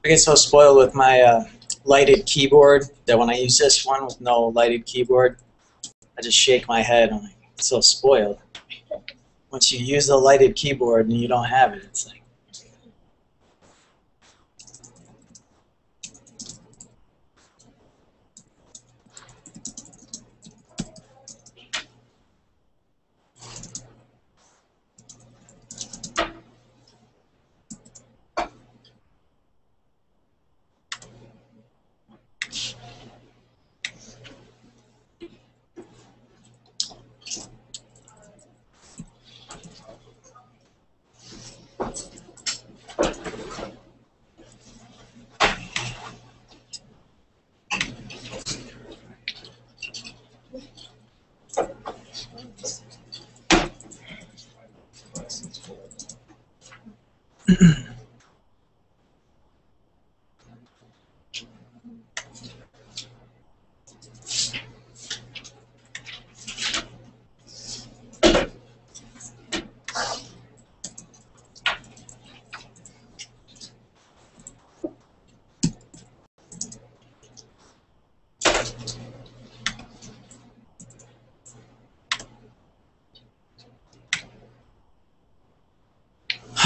I get so spoiled with my lighted keyboard that when I use this one with no lighted keyboard, I just shake my head. I'm like, so spoiled. Once you use the lighted keyboard and you don't have it, it's like.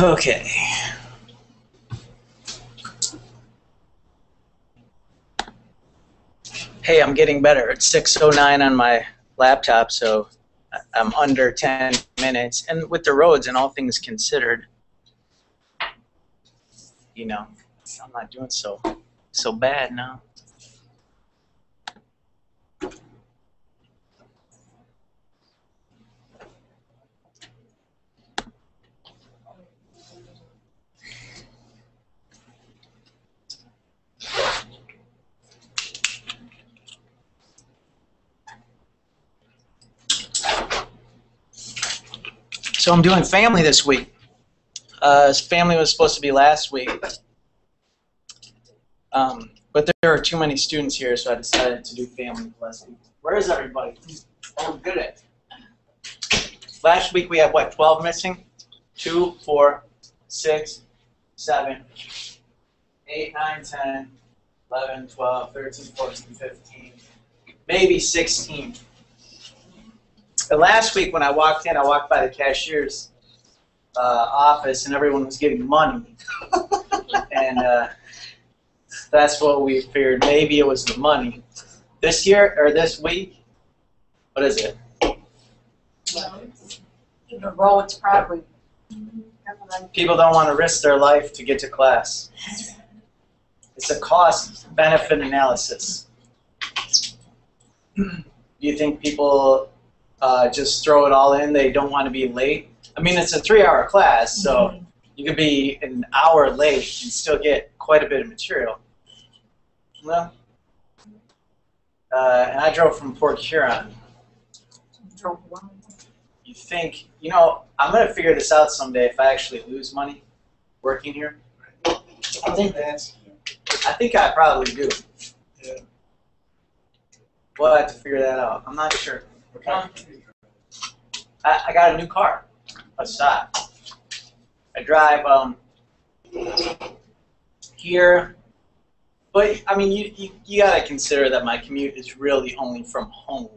Okay. Hey, I'm getting better. It's 6:09 on my laptop, so I'm under 10 minutes. And with the roads and all things considered, you know, I'm not doing so bad now. So I'm doing family this week. Family was supposed to be last week, but there are too many students here, so I decided to do family last week. Where is everybody? Oh, good at it. Last week we had what, 12 missing? 2, 4, 6, 7, 8, 9, 10, 11, 12, 13, 14, 15, maybe 16. And last week when I walked in, I walked by the cashier's office and everyone was getting money. And that's what we figured. Maybe it was the money. This year, or this week, what is it? Well, the roads probably. People don't want to risk their life to get to class. It's a cost-benefit analysis. Do you think people just throw it all in? They don't want to be late? I mean, it's a 3-hour class, so you could be an hour late and still get quite a bit of material. Well, and I drove from Port Huron. You think, you know, I'm going to figure this out someday if I actually lose money working here. I think I probably do. Yeah. We'll have to figure that out. I'm not sure. I got a new car, a Saab. I drive here, but I mean, you got to consider that my commute is really only from home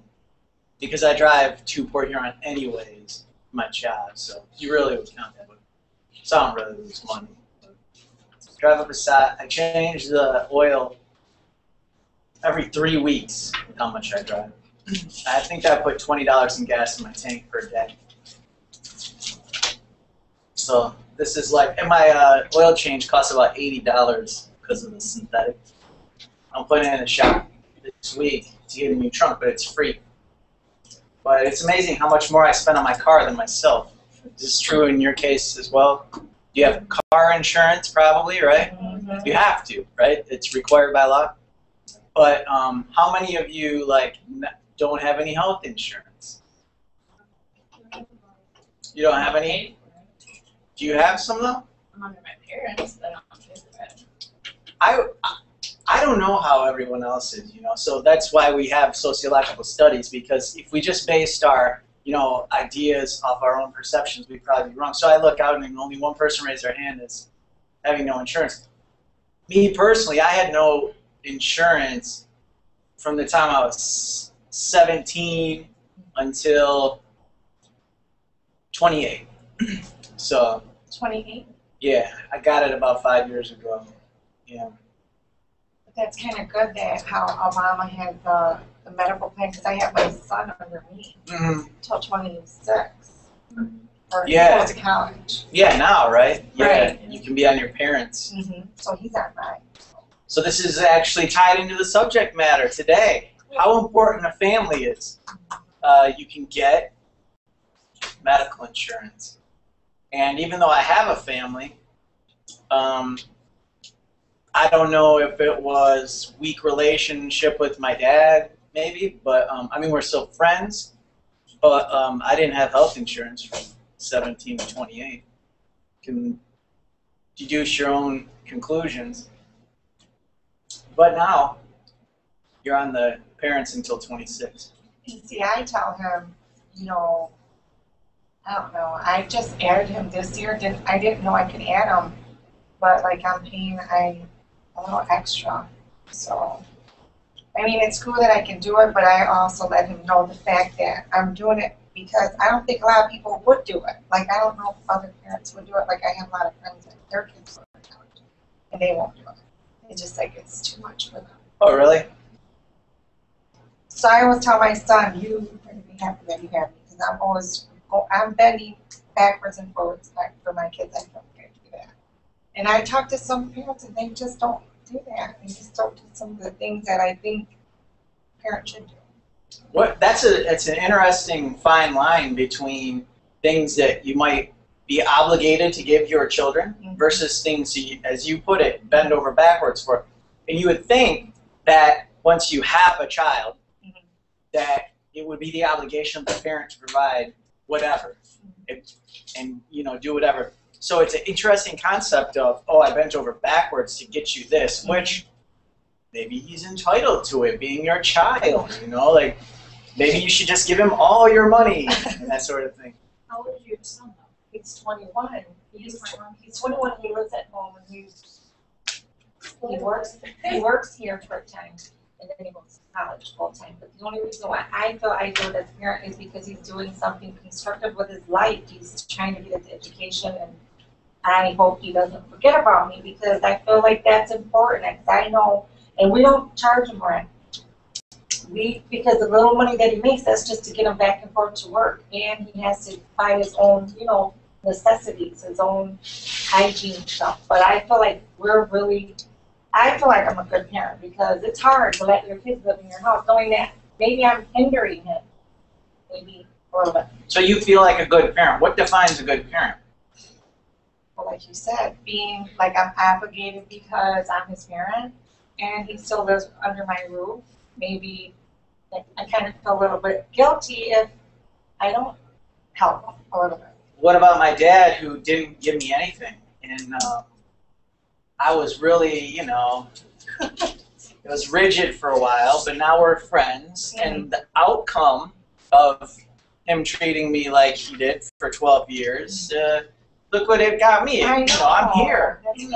because I drive to Port Huron anyways, my job. So you really would count that way. So I don't really lose money. Drive up a Saab. I change the oil every 3 weeks. How much I drive. I think I put $20 in gas in my tank per day. So this is like, and my oil change costs about $80 because of the synthetic. I'm putting it in a shop this week to get a new trunk, but it's free. But it's amazing how much more I spend on my car than myself. Is this true in your case as well? You have car insurance probably, right? You have to, right? It's required by law. But how many of you don't have any health insurance? You don't have any? Do you have some though? I'm under my parents, but I don't pay for it. I don't know how everyone else is, you know. So that's why we have sociological studies, because if we just based our, you know, ideas off our own perceptions, we'd probably be wrong. So I look out and only one person raised their hand is having no insurance. Me personally, I had no insurance from the time I was 17 until 28. So 28? yeah, I got it about 5 years ago. Yeah. But that's kind of good that how Obama had the medical plan, because I have my son under me until 26. Or he Yeah. goes to college. Yeah, now, right? Yeah, Right. you can be on your parents. So he's on mine. So this is actually tied into the subject matter today. How important a family is. You can get medical insurance. And even though I have a family, I don't know if it was weak relationship with my dad, maybe, but I mean, we're still friends, but I didn't have health insurance from 17 to 28. You can deduce your own conclusions. But now, you're on the parents until 26. See, I tell him, you know, I don't know, I just added him this year. I didn't know I could add him, but like I'm paying a little extra. So, I mean, it's cool that I can do it, but I also let him know the fact that I'm doing it because I don't think a lot of people would do it. Like, I don't know if other parents would do it. Like, I have a lot of friends that their kids go to college, and they won't do it. It's just like, it's too much for them. Oh, really? So I always tell my son, you better be happy that you have me, because I'm bending backwards and forwards for my kids. I don't care to do that. And I talk to some parents, and they just don't do that. They just don't do some of the things that I think parents should do. It's an interesting fine line between things that you might be obligated to give your children versus things, as you put it, bend over backwards for. And you would think that once you have a child, that it would be the obligation of the parent to provide whatever and do whatever. So it's an interesting concept of, oh, I bent over backwards to get you this, which maybe he's entitled to it, being your child, like maybe you should just give him all your money and that sort of thing. How old is your son, though? He's 21. He's 21. He lives at home, and he works here part-time, and then he goes to college full-time. But the only reason why I feel I do it as a parent is because he's doing something constructive with his life. He's trying to get his education, and I hope he doesn't forget about me, because I feel like that's important. I know, and we don't charge him rent. Because the little money that he makes, that's just to get him back and forth to work, and he has to buy his own, necessities, his own hygiene stuff. But I feel like I feel like I'm a good parent, because it's hard to let your kids live in your house, knowing that maybe I'm hindering him, maybe a little bit. So you feel like a good parent. What defines a good parent? Well, like you said, being like I'm obligated because I'm his parent, and he still lives under my roof. Maybe I kind of feel a little bit guilty if I don't help him a little bit. What about my dad, who didn't give me anything? And I was really, it was rigid for a while, but now we're friends. And the outcome of him treating me like he did for 12 years, look what it got me. I know. I'm here, That's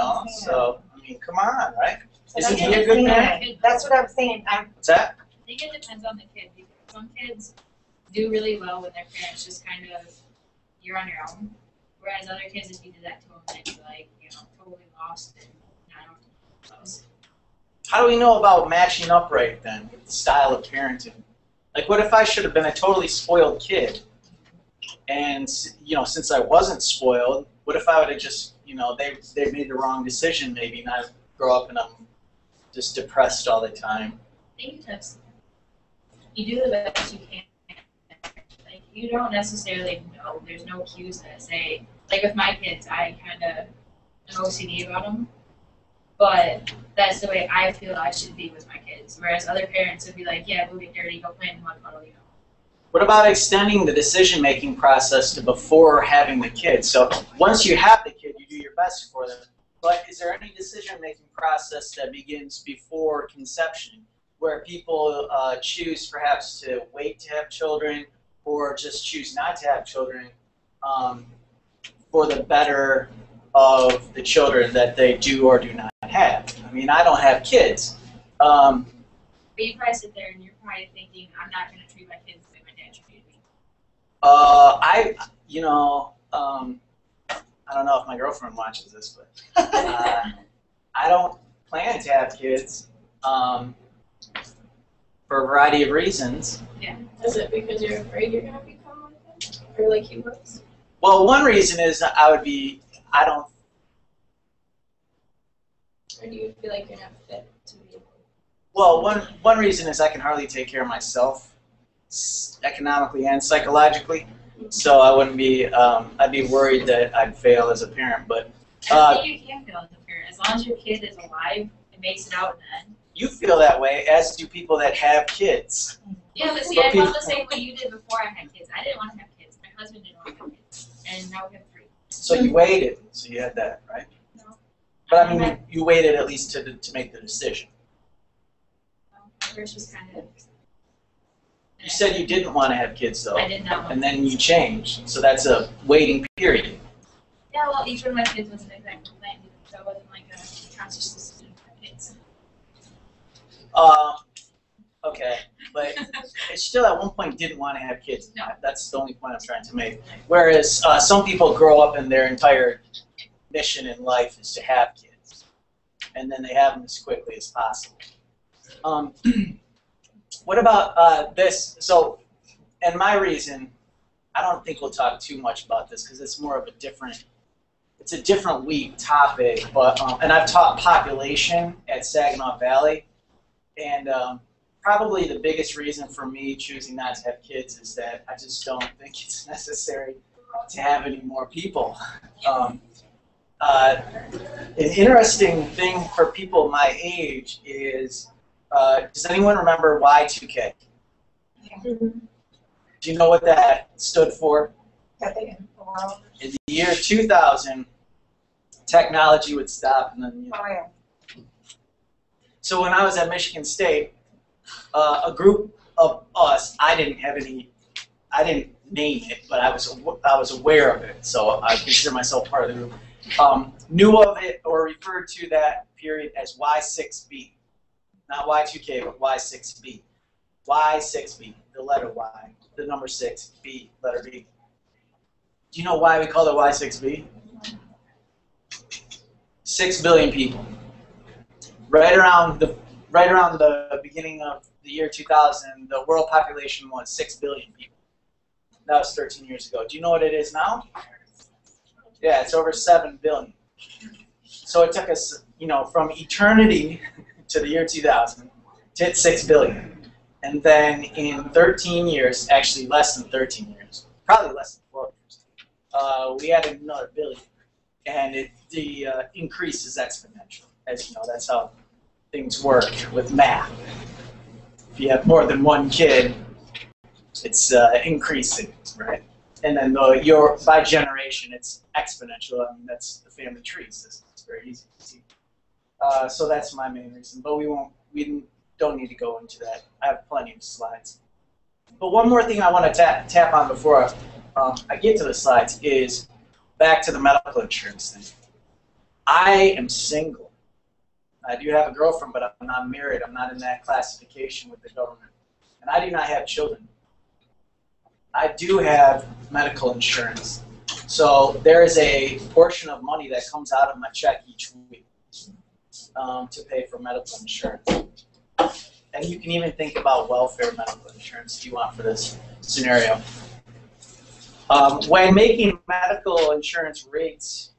so, I mean, come on, right? So Isn't he a good parent? That's what I'm saying. What's that? I think it depends on the kid, because some kids do really well when their parents just kind of, you're on your own. Whereas other kids, if you do that to them, then you're like, totally lost and not close. How do we know about matching up right then with the style of parenting? Like, what if I should have been a totally spoiled kid? And, since I wasn't spoiled, what if I would have just, they made the wrong decision maybe, and I grow up and I'm just depressed all the time? I think you do the best you can. Like, you don't necessarily know. There's no cues that say, like with my kids, I kind of am OCD about them. But that's the way I feel I should be with my kids. Whereas other parents would be like, yeah, go get dirty, go play in the mud puddle, What about extending the decision-making process to before having the kid? So once you have the kid, you do your best for them. But is there any decision-making process that begins before conception, where people choose perhaps to wait to have children or just choose not to have children for the better of the children that they do or do not have? mean, I don't have kids. But you probably sit there and you're probably thinking, I'm not going to treat my kids the way my dad treated me. I don't know if my girlfriend watches this, but I don't plan to have kids for a variety of reasons. Yeah. Is it because you're afraid you're going to become like him? Or like he was? Well, one reason is I don't. Or do you feel like you're not fit to be? Well, one reason is I can hardly take care of myself economically and psychologically. So I wouldn't be, I'd be worried that I'd fail as a parent, but... I think you can fail as a parent. As long as your kid is alive and makes it out in the end. You feel that way, as do people that have kids. Yeah, but see, I felt the same way you did before I had kids. I didn't want to have kids. My husband didn't want to have kids. And now we have 3. So you waited, so you had that, right? No. But I mean, you waited at least to make the decision. Yours was kind of... You said you didn't want to have kids, though. I did not want and then you changed, so that's a waiting period. Yeah, well, each one of my kids wasn't exactly planned, so it wasn't like a conscious decision for kids. Okay, but it still at one point didn't want to have kids. No. That's the only point I'm trying to make. Whereas some people grow up and their entire mission in life is to have kids, and then they have them as quickly as possible. What about this? So, and my reason, I don't think we'll talk too much about this because it's more of a different week topic. But and I've taught population at Saginaw Valley, and probably the biggest reason for me choosing not to have kids is that I just don't think it's necessary to have any more people. An interesting thing for people my age is. Does anyone remember Y2K? Mm-hmm. Do you know what that stood for? In In the year 2000, technology would stop, and then. So when I was at Michigan State, a group of us, I didn't name it, but I was aware of it, so I consider myself part of the group. Knew of it or referred to that period as Y6B. Not Y2K, but Y6B. Y6B, the letter Y, the number 6, B, letter B. Do you know why we call it Y6B? 6 billion people. Right around the beginning of the year 2000, the world population was 6 billion people. That was 13 years ago. Do you know what it is now? Yeah, it's over 7 billion. So it took us, from eternity to the year 2000 to hit 6 billion. And then in 13 years, actually less than 13 years, probably less than 12 years, we added another billion. And the increase is exponential. As you know, that's how things work with math. If you have more than one kid, it's increasing, right? And then by generation, it's exponential. I mean, that's the family tree system. It's very easy to see. So that's my main reason, but we don't need to go into that. I have plenty of slides. But one more thing I want to tap on before I get to the slides is back to the medical insurance thing. I am single. I do have a girlfriend, but I'm not married. I'm not in that classification with the government. And I do not have children. I do have medical insurance. So there is a portion of money that comes out of my check each week to pay for medical insurance. And you can even think about welfare medical insurance if you want for this scenario. When making medical insurance rates,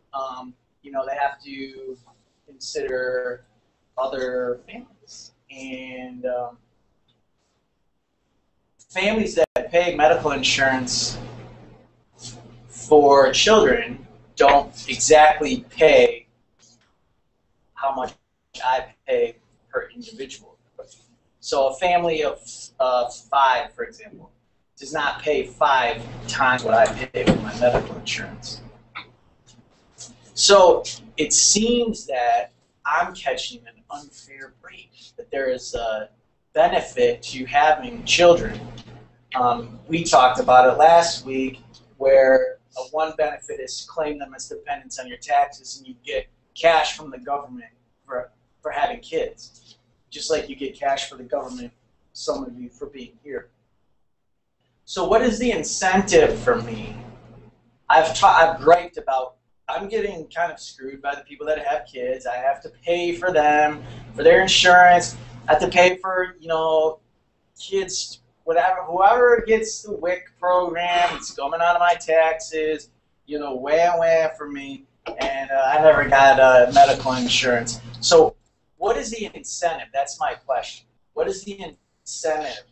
they have to consider other families. And families that pay medical insurance for children don't exactly pay how much I pay per individual. So a family of 5, for example, does not pay 5 times what I pay for my medical insurance. So it seems that I'm catching an unfair break, that there is a benefit to having children. We talked about it last week, where one benefit is to claim them as dependents on your taxes, and you get cash from the government for for having kids, just like you get cash for the government, some of you for being here. So what is the incentive for me? I've griped about, I'm getting kind of screwed by the people that have kids. I have to pay for them, for their insurance. I have to pay for, you know, kids, whatever, whoever gets the WIC program, it's coming out of my taxes, you know, wham for me. And I never got medical insurance. So what is the incentive? That's my question. What is the incentive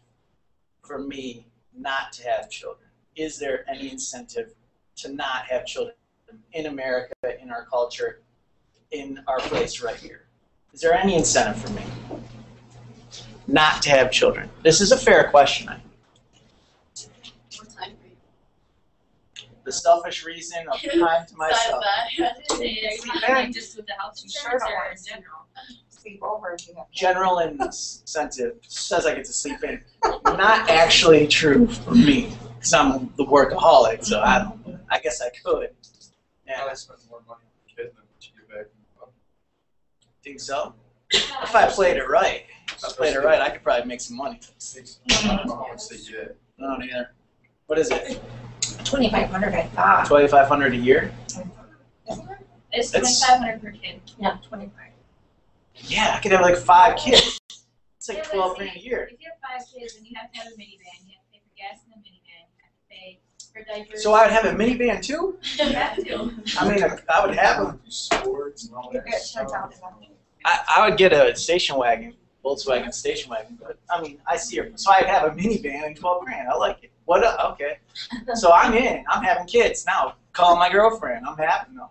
for me not to have children? Is there any incentive to not have children in America, in our culture, in our place right here? Is there any incentive for me not to have children? This is a fair question. What time frame? The selfish reason of time to myself. Like just with the health insurance or in general? Sleep over if you have kids. General incentive says I get to sleep in. Not actually true for me, because I'm the workaholic, so I guess I could. Yeah. I spend more money on the kid than what you get back from the Think so? If I played it right, I could probably make some money. I don't want to say yeah. I don't either. What is it? 2,500, I thought. $2,500 a year? Isn't it? It's That's- $2,500 per kid. Yeah, 25. Yeah, I could have like 5 kids. It's like Yeah, but $12 see, grand a year. If you have 5 kids, then you have to have a minivan. You have to pay for gas in the minivan. You have to pay for diapers. So I would have a minivan too? You have to. I mean, I would have them. Do sports and all You that get stuff. 10,000. I would get a station wagon, Volkswagen station wagon. But I mean, I see her. So I'd have a minivan and 12 grand. I like it. What? Okay. So I'm in. I'm having kids now. Call my girlfriend. I'm happy now.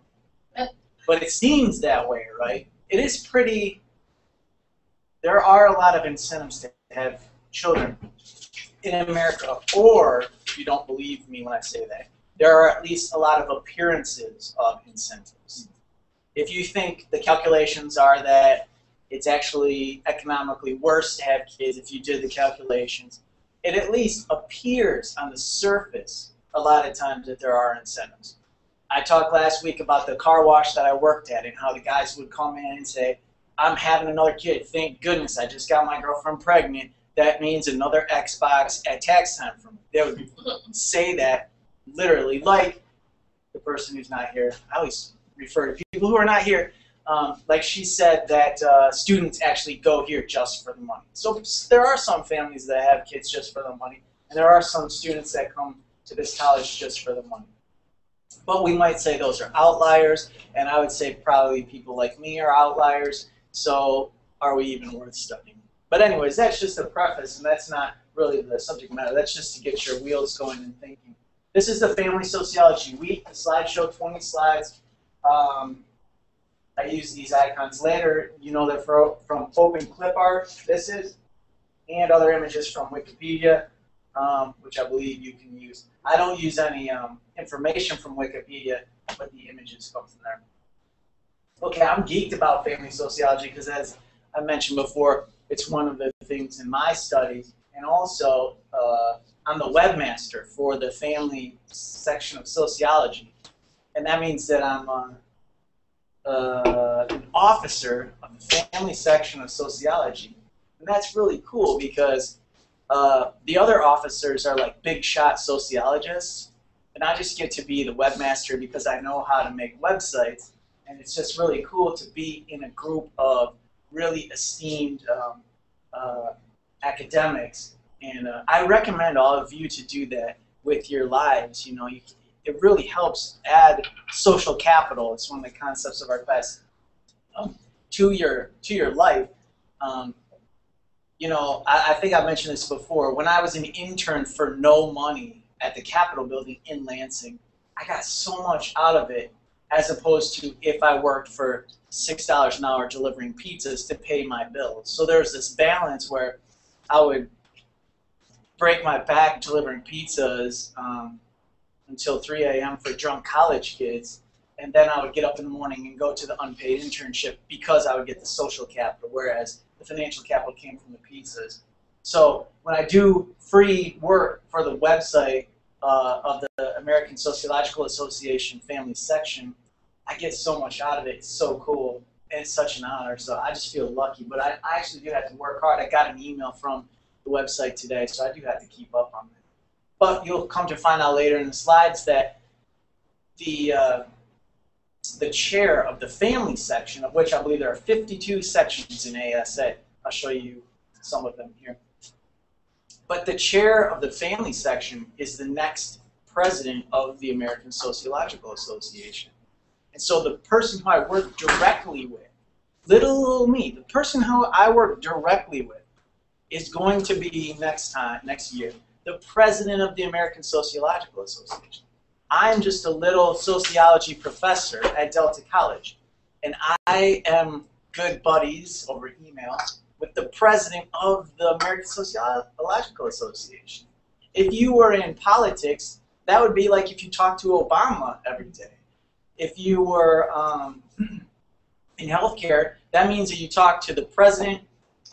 But it seems that way, right? It is pretty. There are a lot of incentives to have children in America, or if you don't believe me when I say that, there are at least a lot of appearances of incentives. If you think the calculations are that it's actually economically worse to have kids, if you did the calculations, it at least appears on the surface a lot of times that there are incentives. I talked last week about the car wash that I worked at and how the guys would come in and say, I'm having another kid. Thank goodness I just got my girlfriend pregnant. That means another Xbox at tax time for me. They would say that literally, like the person who's not here. I always refer to people who are not here. Like she said that students actually go here just for the money. So there are some families that have kids just for the money, and there are some students that come to this college just for the money. But we might say those are outliers, and I would say probably people like me are outliers. So are we even worth studying? But anyways, that's just a preface, and that's not really the subject matter. That's just to get your wheels going and thinking. This is the Family Sociology Week. The slideshow, 20 slides. I use these icons later. You know they're from open clip art. This is, and other images from Wikipedia, which I believe you can use. I don't use any information from Wikipedia, but the images come from there. Okay, I'm geeked about family sociology because, as I mentioned before, it's one of the things in my studies, and also I'm the webmaster for the family section of sociology, and that means that I'm an officer of the family section of sociology, and that's really cool because the other officers are like big shot sociologists, and I just get to be the webmaster because I know how to make websites, and it's just really cool to be in a group of really esteemed academics, and I recommend all of you to do that with your lives. You know, it really helps add social capital. It's one of the concepts of our class to your life. You know, I think I mentioned this before. When I was an intern for no money at the Capitol building in Lansing, I got so much out of it as opposed to if I worked for $6 an hour delivering pizzas to pay my bills. So there was this balance where I would break my back delivering pizzas until 3 a.m. for drunk college kids, and then I would get up in the morning and go to the unpaid internship because I would get the social capital, whereas the financial capital came from the pizzas. So when I do free work for the website of the American Sociological Association Family Section, I get so much out of it. It's so cool. And it's such an honor, so I just feel lucky. But I actually do have to work hard. I got an email from the website today, so I do have to keep up on that. But you'll come to find out later in the slides that the chair of the family section, of which I believe there are 52 sections in ASA. I'll show you some of them here. But the chair of the family section is the next president of the American Sociological Association. And so the person who I work directly with, little me, the person who I work directly with is going to be next year, the president of the American Sociological Association. I'm just a little sociology professor at Delta College, and I am good buddies over email with the president of the American Sociological Association. If you were in politics, that would be like if you talked to Obama every day. If you were in healthcare, that means that you talk to the president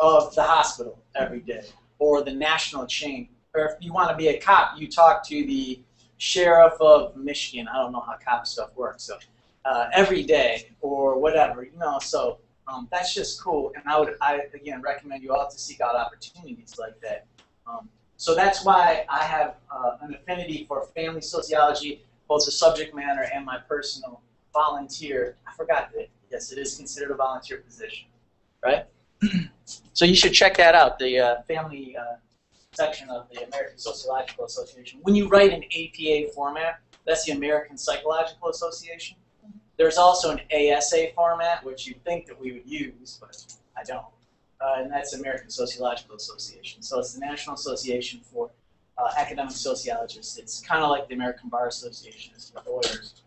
of the hospital every day, or the national chain. Or if you want to be a cop, you talk to the sheriff of Michigan. I don't know how cop stuff works, so every day or whatever, you know. So that's just cool, and I again recommend you all to seek out opportunities like that. So that's why I have an affinity for family sociology, both the subject matter and my personal volunteer. I forgot that, yes, it is considered a volunteer position, right? So you should check that out, the family section of the American Sociological Association. When you write in APA format, that's the American Psychological Association. There's also an ASA format, which you'd think that we would use, but I don't. And that's the American Sociological Association. So it's the National Association for Academic Sociologists. It's kind of like the American Bar Association is for lawyers.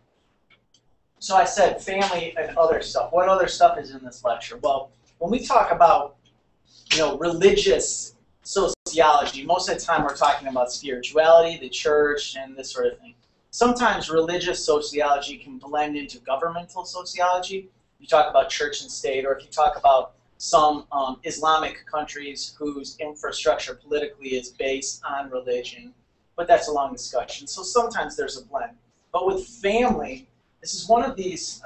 So I said family and other stuff. What other stuff is in this lecture? Well, when we talk about, you know, religious sociology, most of the time we're talking about spirituality, the church, and this sort of thing. Sometimes religious sociology can blend into governmental sociology. You talk about church and state, or if you talk about some Islamic countries whose infrastructure politically is based on religion, but that's a long discussion. So sometimes there's a blend. But with family, this is one of these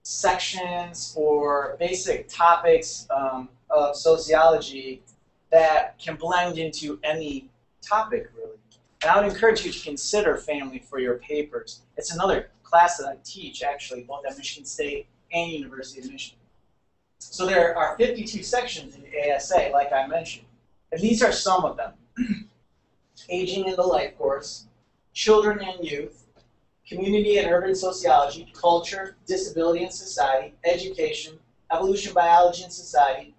sections or basic topics of sociology that can blend into any topic, really. And I would encourage you to consider family for your papers. It's another class that I teach, actually, both at Michigan State and University of Michigan. So there are 52 sections in ASA, like I mentioned. And these are some of them. Aging in the Life Course, Children and Youth, Community and Urban Sociology, Culture, Disability and Society, Education, Evolution, Biology and Society,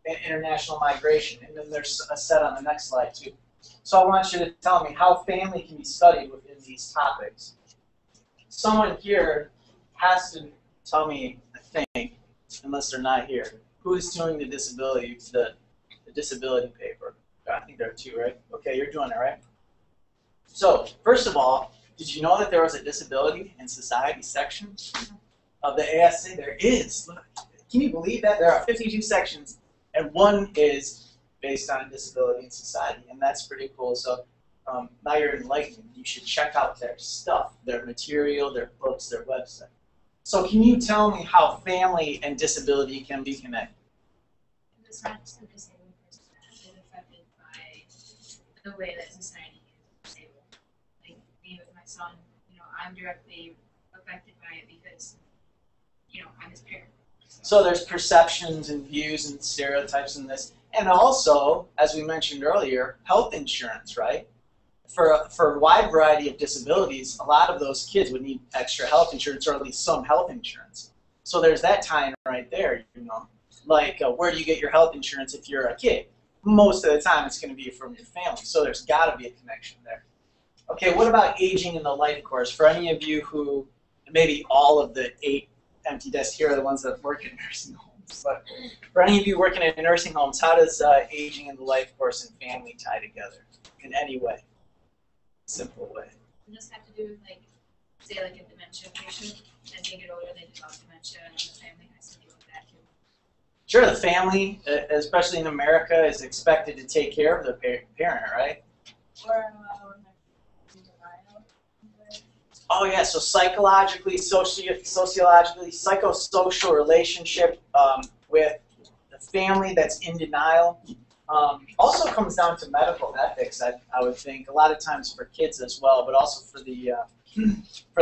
and International Migration. And then there's a set on the next slide, too. So I want you to tell me how family can be studied within these topics. Someone here has to tell me, I think, unless they're not here, who is doing the disability paper? I think there are two, right? Okay, you're doing it, right? So, first of all, did you know that there was a disability and society section of the ASA? There is. Look, can you believe that? There are 52 sections, and one is based on disability and society, and that's pretty cool. So now you're enlightened. You should check out their stuff, their material, their books, their website. So can you tell me how family and disability can be connected? It's not just the disabled person that is affected by the way that society is disabled. Like me with my son, you know, I'm directly affected by it because, you know, I'm his parent. So there's perceptions and views and stereotypes in this. And also, as we mentioned earlier, health insurance, right? For a wide variety of disabilities, a lot of those kids would need extra health insurance, or at least some health insurance. So there's that tie-in right there, you know. Like, where do you get your health insurance if you're a kid? Most of the time, it's going to be from your family. So there's got to be a connection there. Okay, what about aging in the life course? For any of you who, maybe all of the 8 empty desks here are the ones that work in nursing homes. But for any of you working in nursing homes, how does aging in the life course and family tie together in any way? Simple way. Does this have to do with, like, say, like a dementia patient? As they get older, they develop dementia, and the family has to deal with that too. Sure, the family, especially in America, is expected to take care of the parent, right? Or Oh yeah, so psychologically, sociologically, psychosocial relationship with the family that's in denial. Also comes down to medical ethics, I would think, a lot of times for kids as well, but also for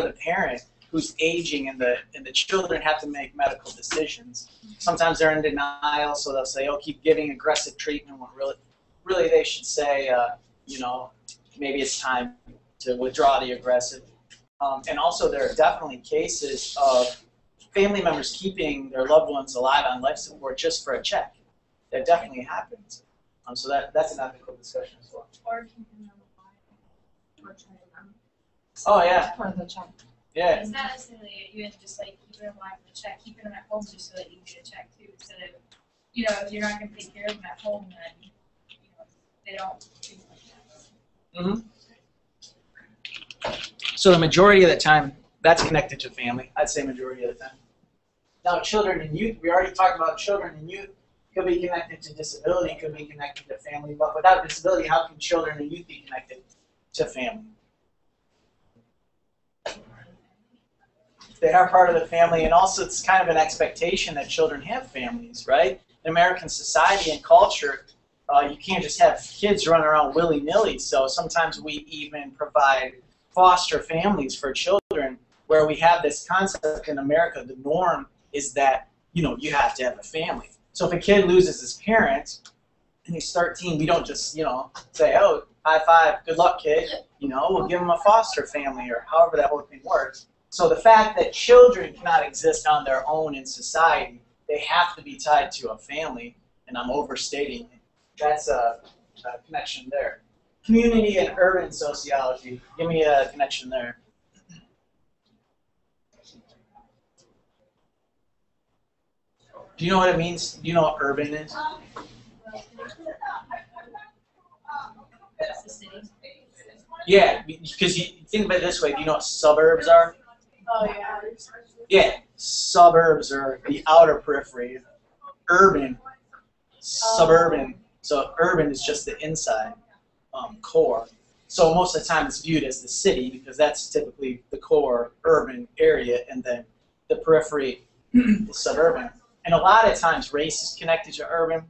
the parent who's aging, and the children have to make medical decisions. Sometimes they're in denial, so they'll say, "Oh, keep giving aggressive treatment," when really they should say, you know, maybe it's time to withdraw the aggressive. And also, there are definitely cases of family members keeping their loved ones alive on life support just for a check. That definitely happens. So that's an ethical discussion as well. Or keeping them alive. Or trying them. Oh yeah. Part of the check. Yeah. It's not necessarily even just like keeping them alive for the check, keeping them at home just so that you get a check too. Instead of, you know, if you're not going to take care of them at home, then, you know, they don't treat them like that. So the majority of the time, that's connected to family. I'd say majority of the time. Now, children and youth, we already talked about children and youth. Could be connected to disability, could be connected to family. But without disability, how can children and youth be connected to family? They are part of the family, and also it's kind of an expectation that children have families, right? In American society and culture, you can't just have kids run around willy-nilly. So sometimes we even provide foster families for children, where we have this concept in America. The norm is that, you know, you have to have a family. So if a kid loses his parents and he's 13, we don't just, you know, say, "Oh, high five, good luck, kid." You know, we'll give him a foster family, or however that whole thing works. So the fact that children cannot exist on their own in society, they have to be tied to a family, and I'm overstating it. That's a connection there. Community and urban sociology. Give me a connection there. Do you know what it means? Do you know what urban is? That's the city. Yeah, because you think about it this way. Do you know what suburbs are? Oh yeah. Yeah, suburbs are the outer periphery. Urban, suburban. So urban is just the inside core. So most of the time it's viewed as the city, because that's typically the core urban area, and then the periphery is suburban. And a lot of times race is connected to urban,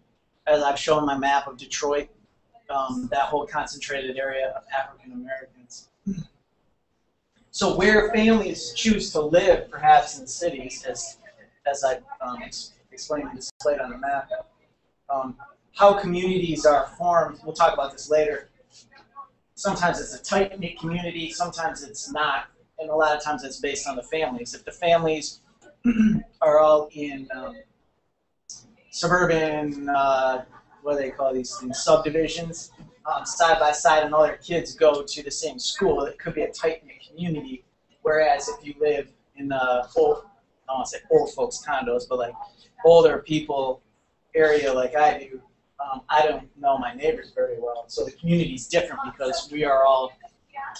as I've shown my map of Detroit, that whole concentrated area of African Americans. So where families choose to live, perhaps in cities, as I explained and displayed on the map, how communities are formed, we'll talk about this later. Sometimes it's a tight-knit community, sometimes it's not, and a lot of times it's based on the families. If the families are all in suburban, what do they call these things, subdivisions, side by side, and all their kids go to the same school, it could be a tight-knit community. Whereas if you live in old, I don't want to say old folks condos, but like older people area like I do, I don't know my neighbors very well. So the community is different because we are all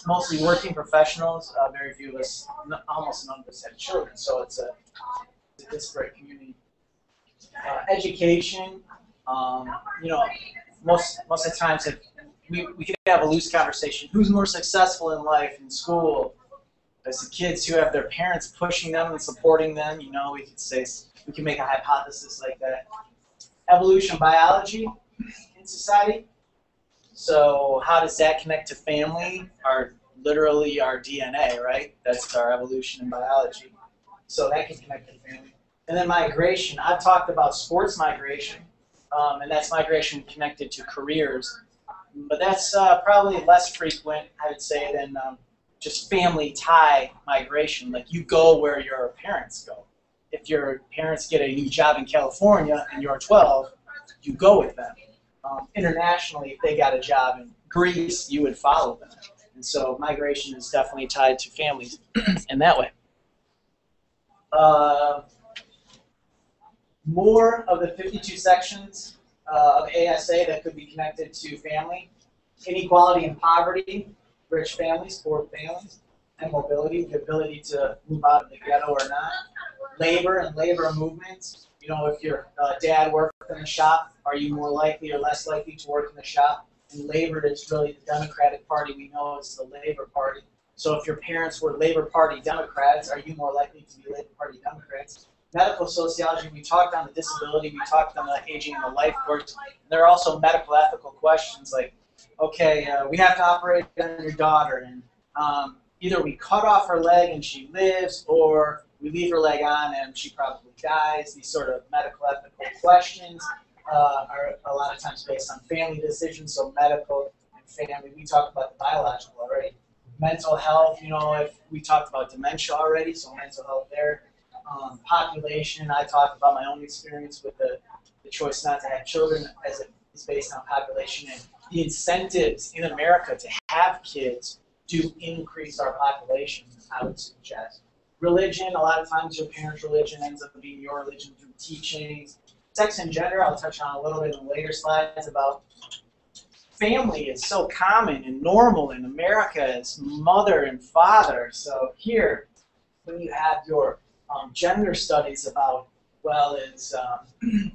mostly working professionals. Very few of us, almost none of us have children. So it's a disparate community. Education, you know, most of the times if we could have a loose conversation. Who's more successful in life, in school? As the kids who have their parents pushing them and supporting them, you know, we can make a hypothesis like that. Evolution biology in society. So how does that connect to family? Literally our DNA, right? That's our evolution in biology. So that can connect to family. And then migration. I've talked about sports migration, and that's migration connected to careers. But that's probably less frequent, I would say, than just family tie migration. Like you go where your parents go. If your parents get a new job in California and you're 12, you go with them. Internationally, if they got a job in Greece, you would follow them. And so migration is definitely tied to families in that way. More of the 52 sections of ASA that could be connected to family. Inequality and poverty, rich families, poor families, and mobility, the ability to move out of the ghetto or not. Labor and labor movements. You know, if your dad worked in the shop, are you more likely or less likely to work in the shop? And labor is really the Democratic Party we know is the Labor Party. So if your parents were Labor Party Democrats, are you more likely to be Labor Party Democrats? Medical sociology, we talked on the disability, we talked on the aging and the life works. There are also medical ethical questions like, okay, we have to operate on your daughter, and either we cut off her leg and she lives, or we leave her leg on and she probably dies. These sort of medical ethical questions are a lot of times based on family decisions, so medical and family. We talked about the biological already. Mental health, you know, if we talked about dementia already, so mental health there. Population, I talked about my own experience with the choice not to have children as it is based on population, and the incentives in America to have kids do increase our population, I would suggest. Religion, a lot of times your parents' religion ends up being your religion through teachings. Sex and gender, I'll touch on a little bit in the later slides about family is so common and normal in America as mother and father. So here, when you have your gender studies about, well,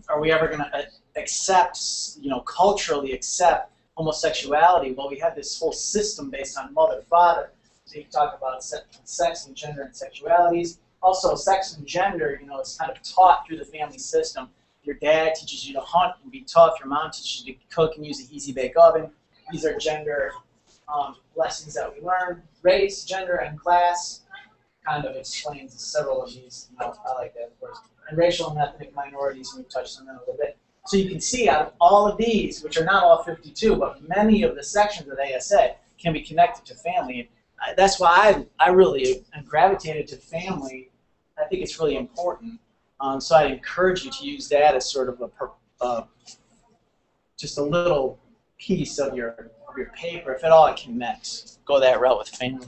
are we ever going to accept, you know, culturally accept homosexuality? Well, we have this whole system based on mother-father. So you talk about sex and gender and sexualities. Also, sex and gender, you know, is kind of taught through the family system. Your dad teaches you to hunt and be tough. Your mom teaches you to cook and use an easy bake oven. These are gender lessons that we learn. Race, gender, and class kind of explains several of these. You know, I like that, of course. And racial and ethnic minorities, and we touched on that a little bit. So you can see out of all of these, which are not all 52, but many of the sections of ASA can be connected to family. And that's why I really gravitated to family. I think it's really important. So I encourage you to use that as sort of just a little piece of your paper. If at all it connects, go that route with family.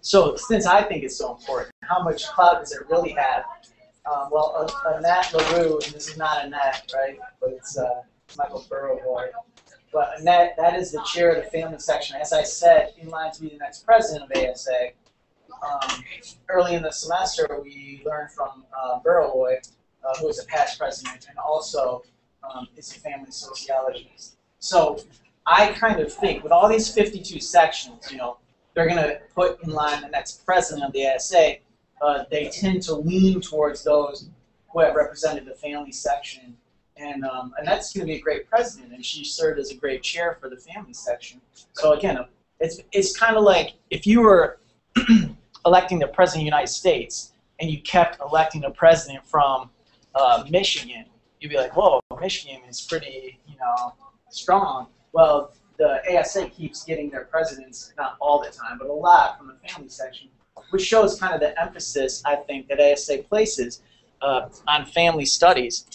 So since I think it's so important, how much clout does it really have? Well, Annette LaRue, and this is not Annette, right? But it's Michael Burrow. But Annette, that is the chair of the family section. As I said, in line to be the next president of ASA. Early in the semester, we learned from Burrow, who is a past president, and also is a family sociologist. So I kind of think with all these 52 sections, you know, they're going to put in line the next president of the ASA. They tend to lean towards those who have represented the family section. And that's going to be a great president, and she served as a great chair for the family section. So again, it's kind of like if you were electing the president of the United States and you kept electing the president from Michigan, you'd be like, whoa, Michigan is pretty, you know, strong. Well, the ASA keeps getting their presidents, not all the time, but a lot from the family section, which shows kind of the emphasis, I think, that ASA places on family studies.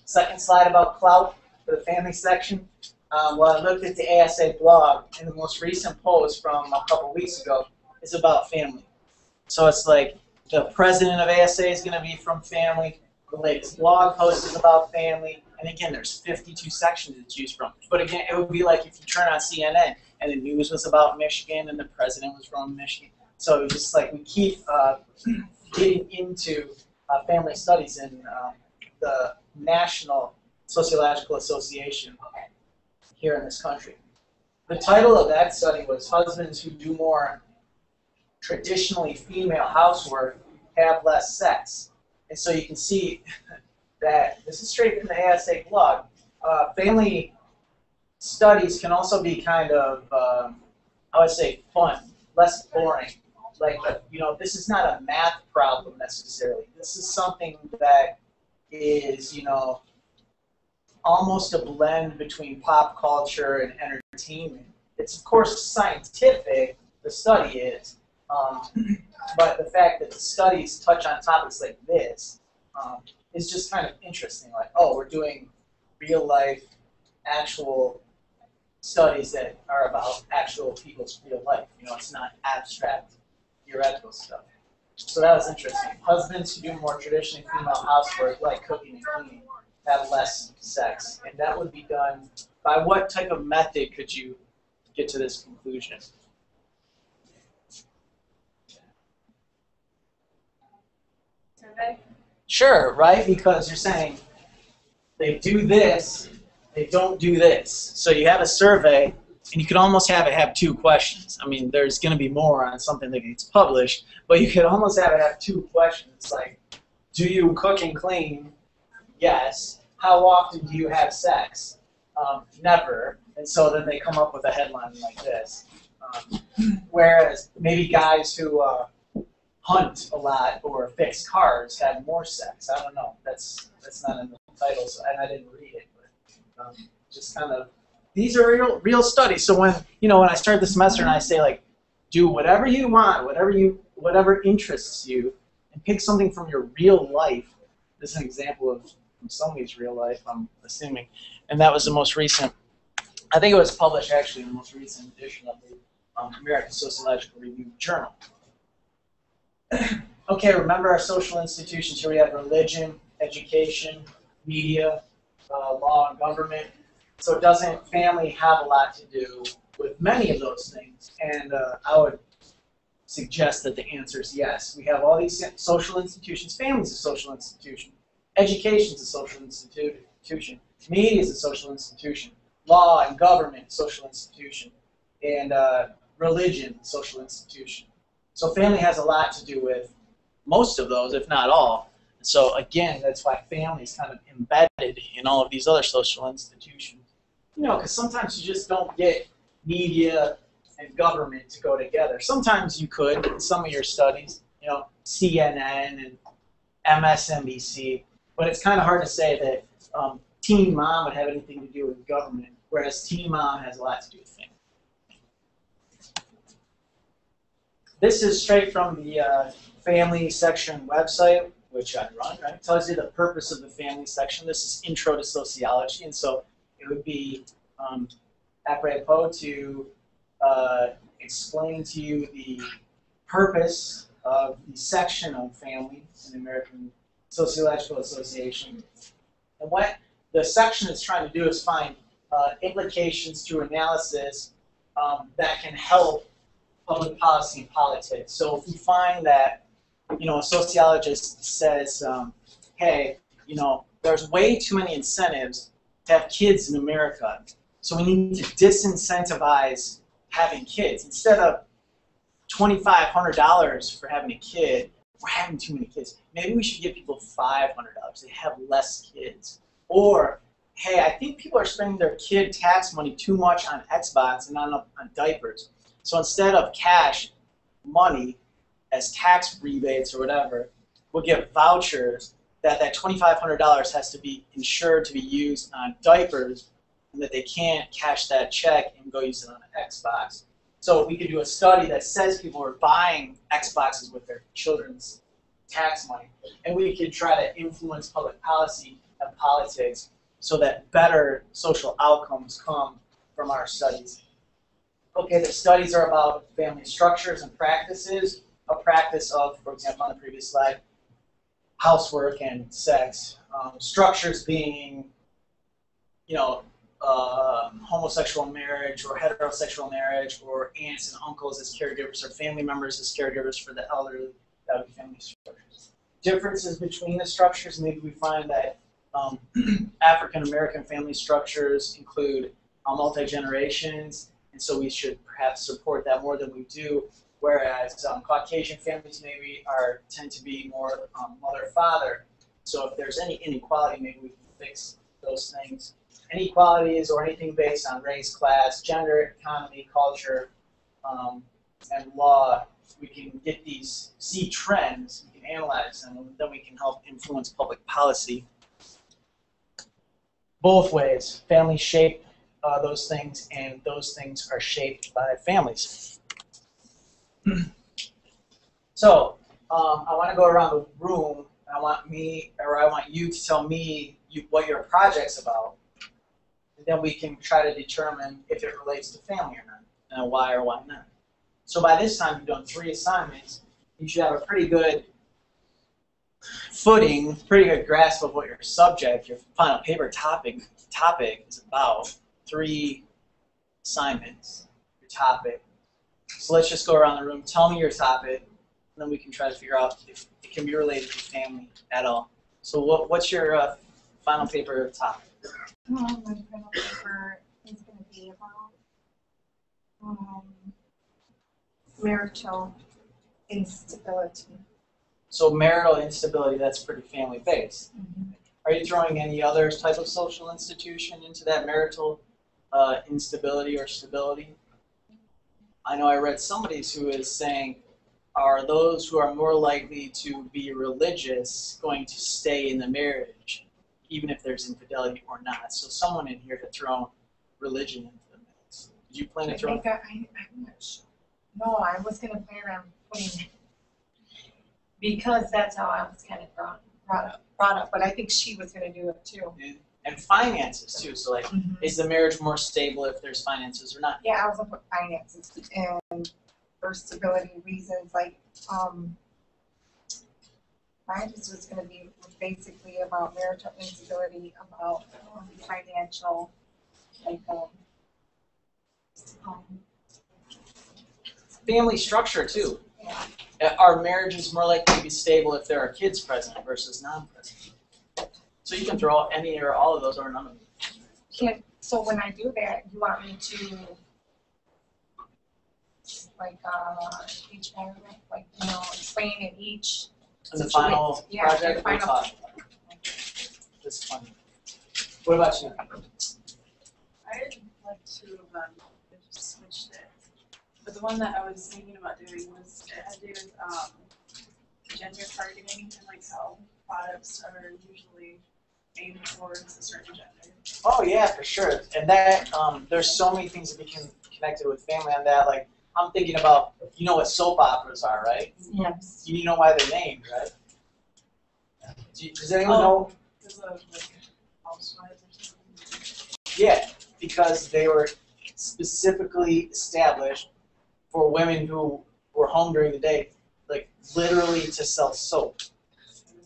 Second slide about clout for the family section. Well, I looked at the ASA blog, and the most recent post from a couple weeks ago is about family. So it's like the president of ASA is going to be from family. The latest blog post is about family. And again, there's 52 sections to choose from. But again, it would be like if you turn on CNN and the news was about Michigan and the president was from Michigan. So it's just like we keep getting into family studies in the National Sociological Association here in this country. The title of that study was Husbands Who Do More Traditionally Female Housework Have Less Sex. And so you can see that this is straight from the ASA blog. Family studies can also be kind of, I would say, fun, less boring. Like, you know, this is not a math problem necessarily. This is something that is, you know, almost a blend between pop culture and entertainment. It's, of course, scientific, the study is, but the fact that the studies touch on topics like this is just kind of interesting. Like, oh, we're doing real-life, actual studies that are about actual people's real life. You know, it's not abstract, theoretical stuff. So that was interesting. Husbands who do more traditionally female housework, like cooking and cleaning, have less sex. And that would be done by what type of method could you get to this conclusion? Survey? Sure, right? Because you're saying they do this, they don't do this. So you have a survey And you could almost have it have two questions. I mean, there's going to be more on something that gets published, but you could almost have it have two questions, like, do you cook and clean? Yes. How often do you have sex? Never. And so then they come up with a headline like this. Whereas maybe guys who hunt a lot or fix cars have more sex. I don't know. That's not in the title, so, and I didn't read it, but just kind of. These are real studies. So when I start the semester and I say, like, do whatever you want, whatever interests you, and pick something from your real life. This is an example of from somebody's real life, I'm assuming, and that was the most recent. I think it was published actually in the most recent edition of the American Sociological Review Journal. Okay, remember our social institutions. Here we have religion, education, media, law, and government. So doesn't family have a lot to do with many of those things? And I would suggest that the answer is yes. We have all these social institutions. Family is a social institution. Education is a social institution. Media is a social institution. Law and government, social institution. And religion, social institution. So family has a lot to do with most of those, if not all. So again, that's why family is kind of embedded in all of these other social institutions. Because sometimes you just don't get media and government to go together. Sometimes you could in some of your studies, CNN and MSNBC, but it's kind of hard to say that Teen Mom would have anything to do with government, whereas Teen Mom has a lot to do with family. This is straight from the family section website, which I run, right? It tells you the purpose of the family section. This is Intro to Sociology, and so it would be apropos to explain to you the purpose of the section on family in the American Sociological Association. And what the section is trying to do is find implications through analysis that can help public policy and politics. So if we find that, a sociologist says, hey, there's way too many incentives to have kids in America, so we need to disincentivize having kids. Instead of $2,500 for having a kid, we're having too many kids. Maybe we should give people $500. They have less kids. Or, hey, I think people are spending their kid tax money too much on Xbox and on diapers. So instead of cash money as tax rebates or whatever, we'll give vouchers that $2,500 has to be insured to be used on diapers, and that they can't cash that check and go use it on an Xbox. So we could do a study that says people are buying Xboxes with their children's tax money, and we could try to influence public policy and politics so that better social outcomes come from our studies. Okay, the studies are about family structures and practices. A practice of, for example, on the previous slide, housework and sex. Structures being, homosexual marriage or heterosexual marriage, or aunts and uncles as caregivers, or family members as caregivers for the elderly. That would be family structures. Differences between the structures, maybe we find that African American family structures include multi-generations, and so we should perhaps support that more than we do. Whereas Caucasian families maybe tend to be more mother-father. So if there's any inequality, maybe we can fix those things. Inequalities or anything based on race, class, gender, economy, culture, and law, we can get these, see trends, we can analyze them, and then we can help influence public policy. Both ways, families shape those things, and those things are shaped by families. So, I want to go around the room, and I want you to tell me what your project's about, and then we can try to determine if it relates to family or not, and why or why not. So by this time, you've done 3 assignments. You should have a pretty good footing, pretty good grasp of what your subject, your final paper topic is about. 3 assignments, your topic. So let's just go around the room. Tell me your topic, and then we can try to figure out if it can be related to family at all. So what's your final paper topic? My final paper is going to be about marital instability. So marital instability, that's pretty family-based. Are you throwing any other type of social institution into that marital instability or stability? I know I read somebody who is saying, are those who are more likely to be religious going to stay in the marriage, even if there's infidelity or not? So someone in here had thrown religion into the mix. Did you plan to throw? I'm not sure. No, I was going to plan on putting, because that's how I was kind of brought up. But I think she was going to do it too. And finances too. So like, is the marriage more stable if there's finances or not? Yeah, I was going to put finances and for stability reasons, like mine just was going to be basically about marital instability, about financial, like Family structure too. yeah. Are marriages more likely to be stable if there are kids present versus non-present? So you can throw any or all of those or none of them. So when I do that, you want me to like each paragraph, like explain in each. In the final project, we'll talk. That's funny. What about you? I'd like to just switch it. But the one that I was thinking about doing was it had to do with gender targeting and like how products are usually aimed towards a certain gender. Oh yeah, for sure. And that there's so many things that become connected with family on that. Like I'm thinking about, you know what soap operas are, right? Yes. You know why they're named, right? Does anyone know? Because of like housewives or something. Yeah, because they were specifically established for women who were home during the day, like literally to sell soap.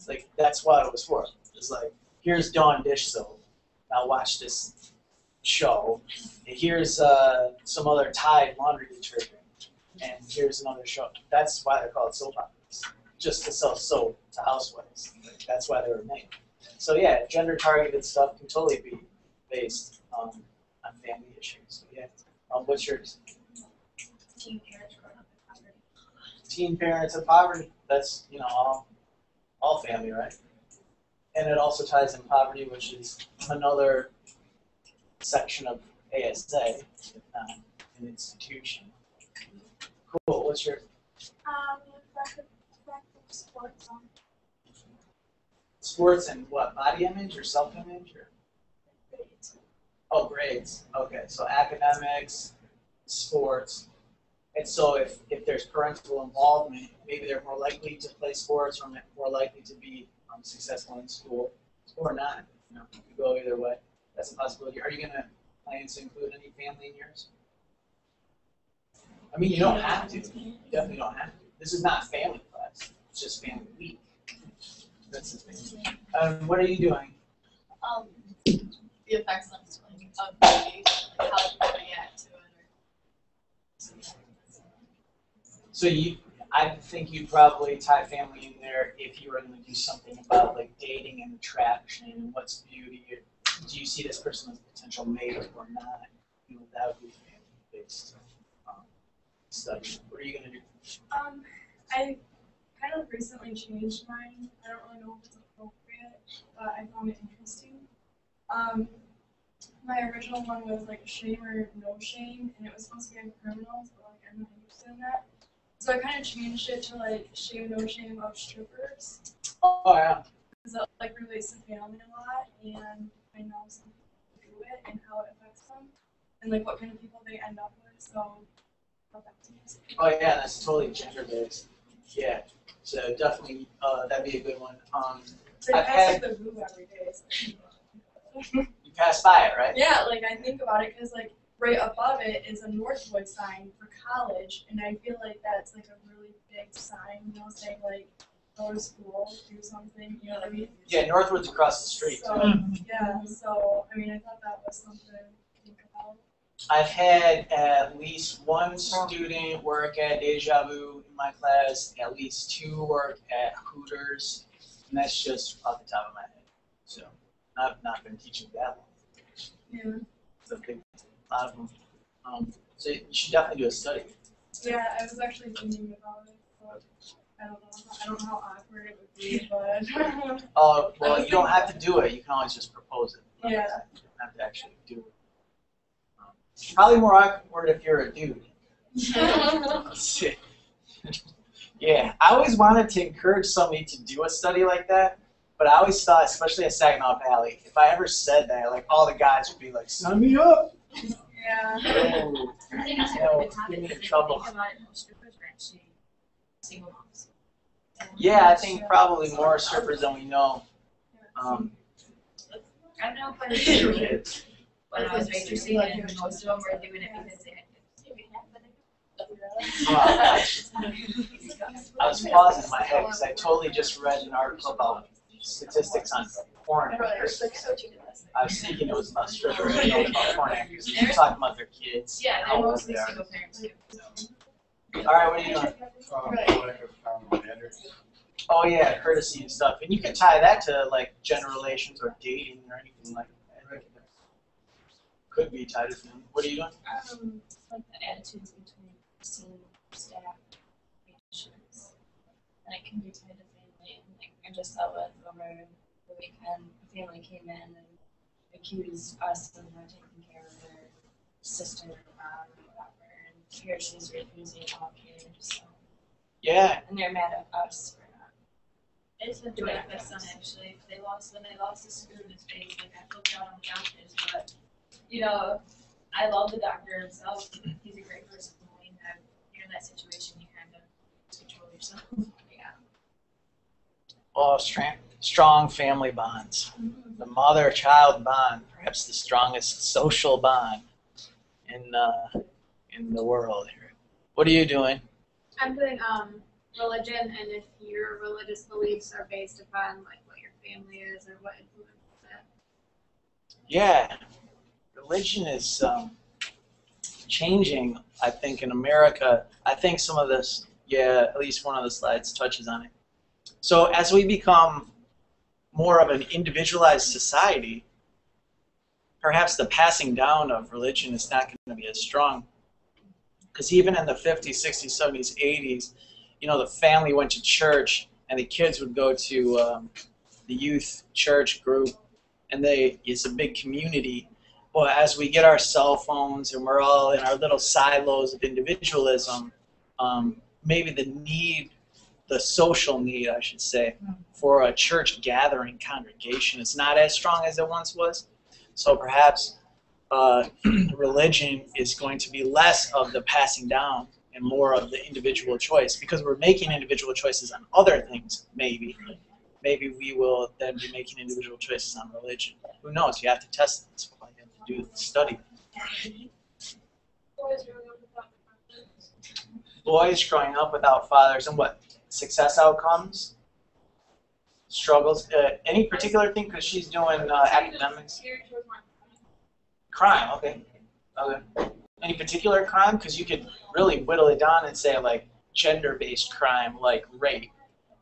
Like that's what it was for. It's like, here's Dawn dish soap. Now watch this show. And here's some other Tide laundry detergent. And here's another show. That's why they're called soap operas. Just to sell soap to housewives. Like, that's why they were made. So yeah, gender targeted stuff can totally be based on family issues. So yeah. What's yours? Teen parents growing up in poverty. Teen parents in poverty. That's all family, right? And it also ties in poverty, which is another section of ASA, an institution. Cool. What's your Sports sports and what? Body image or self-image or? grades. Oh, grades. Okay, so academics, sports. And so if there's parental involvement, maybe they're more likely to play sports or more likely to be successful in school or not. You know, it could go either way. That's a possibility. Are you going to plan to include any family in yours? I mean, you don't have to. You definitely don't have to. This is not family class. It's just family week. That's the thing. What are you doing? The effects on of baby, like how people react to it. So I think you'd probably tie family in there if you were going to do something about like dating and attraction and what's beauty. Do you see this person as a potential mate or not? You know, that would be family-based study. What are you going to do? I kind of recently changed mine. I don't really know if it's appropriate, but I found it interesting. My original one was like shame or no shame, and it was supposed to be on criminals, but like I'm not interested in that. So I kind of changed it to like shame, no shame of strippers. Oh yeah. Because it like relates to family a lot, and I know some people do it and how it affects them, and like what kind of people they end up with. So. Oh yeah, that's totally gender-based. Yeah, so definitely that'd be a good one. I pass the Google every day. So. You pass by it, right? Yeah, like I think about it because like right above it is a Northwood sign for college, and I feel like that's like a really big sign, you know, saying like go to school, do something, you know what I mean? Yeah, Northwood's across the street. So yeah, so I mean I thought that was something to think about. I've had at least one student work at Deja Vu in my class, at least 2 work at Hooters, and that's just off the top of my head. So I've not been teaching that long. Yeah. So a lot of them. So you should definitely do a study. Yeah, I was actually thinking about it, but I don't know how awkward it would be, but Oh, well, you don't have to do it. You can always just propose it. yeah. You don't have to actually do it. Probably more awkward if you're a dude. Yeah, I always wanted to encourage somebody to do a study like that, but I always thought, especially at Saginaw Valley, if I ever said that, like all the guys would be like, "Sign me up." Yeah. Oh, I think it's a no, really good topic. give me If you trouble. think about it, most strippers are actually single moms. Yeah, I think probably more strippers than we know. I don't know if I was when I was waitressing, and most of them were doing it because they had I was pausing in my head because I totally just read an article about statistics on porn actors. I was thinking it was about strippers, you know, about porn actors. They're talking about their kids. Yeah, and they're how old mostly they are. single parents too. So. All right, what are you doing? Oh yeah, courtesy and stuff. And you can tie that to like general relations or dating or anything like that. Could be tied to them. What are you doing? Like the attitudes between senior staff and patients. And it can be tied to family. And like I just dealt with over the weekend, a family came in and accused us of not taking care of their sister or whatever. And here she's refusing all care. So. Yeah. And they're mad at us for not. It's been doing it with my son actually. When they lost his screw in his face, like I flipped out on the doctors, but you know, I love the doctor himself. He's a great person. And you're in that situation, you kind of control yourself. Yeah. Oh, strong family bonds. The mother-child bond, perhaps the strongest social bond in the world here. What are you doing? I'm doing religion, and if your religious beliefs are based upon like what your family is or what influences it. Yeah, religion is changing, I think, in America. I think some of this, yeah, at least one of the slides touches on it. So as we become more of an individualized society, perhaps the passing down of religion is not going to be as strong. Because even in the 50s, 60s, 70s, 80s, you know, the family went to church and the kids would go to the youth church group, and it's a big community. Well, as we get our cell phones and we're all in our little silos of individualism, maybe the social need, I should say, for a church gathering congregation is not as strong as it once was. So perhaps religion is going to be less of the passing down and more of the individual choice, because we're making individual choices on other things, maybe. Maybe we will then be making individual choices on religion. Who knows? You have to test it. That's why you have to do the study. Boys growing up without fathers, and what? Success outcomes? Struggles? Any particular thing? Because she's doing academics. Crime, okay. Any particular crime? Because you could really whittle it down and say like gender-based crime, like rape,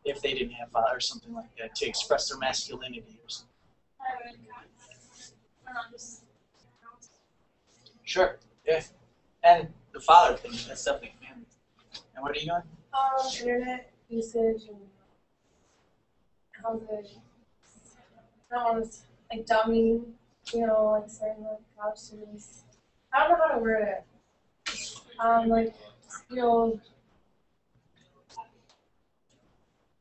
if they didn't have father or something like that, to express their masculinity or something. Sure, yeah. And the father thing, that's definitely family. And what are you doing? Internet usage and how the like dummy, you know, like certain like college students. I don't know how to word it. Like, you know,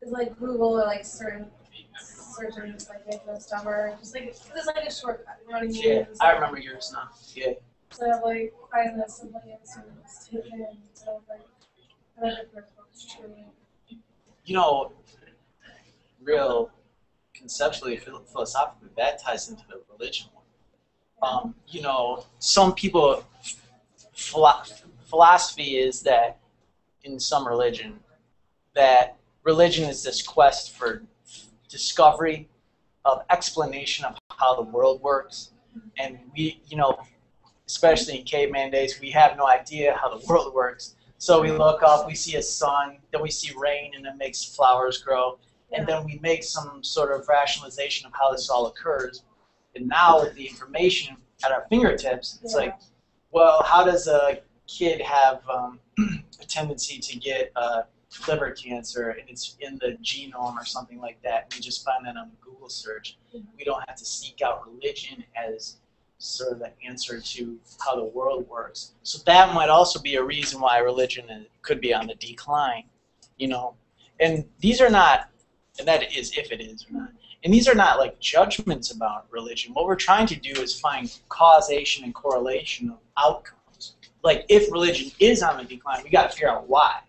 it's like Google or like certain searches like make them dumber. Just like it's like a shortcut running. Yeah, I remember yours now. Yeah. Instead of like finding this simple answer, just take it in instead of like another person. You know, real conceptually, philosophically, that ties into the religion one. You know, some people, philosophy is that in some religion, that religion is this quest for discovery of explanation of how the world works. And we, you know, especially in caveman days, we have no idea how the world works. So we look up, we see a sun, then we see rain, and it makes flowers grow. And then we make some sort of rationalization of how this all occurs. And now with the information at our fingertips, it's like, well, how does a kid have a tendency to get liver cancer, and it's in the genome or something like that, and we just find that on a Google search. We don't have to seek out religion as sort of the answer to how the world works. So that might also be a reason why religion could be on the decline, you know. And these are not, and that is if it is or not, and these are not like judgments about religion. What we're trying to do is find causation and correlation of outcomes. Like if religion is on the decline, we got to figure out why.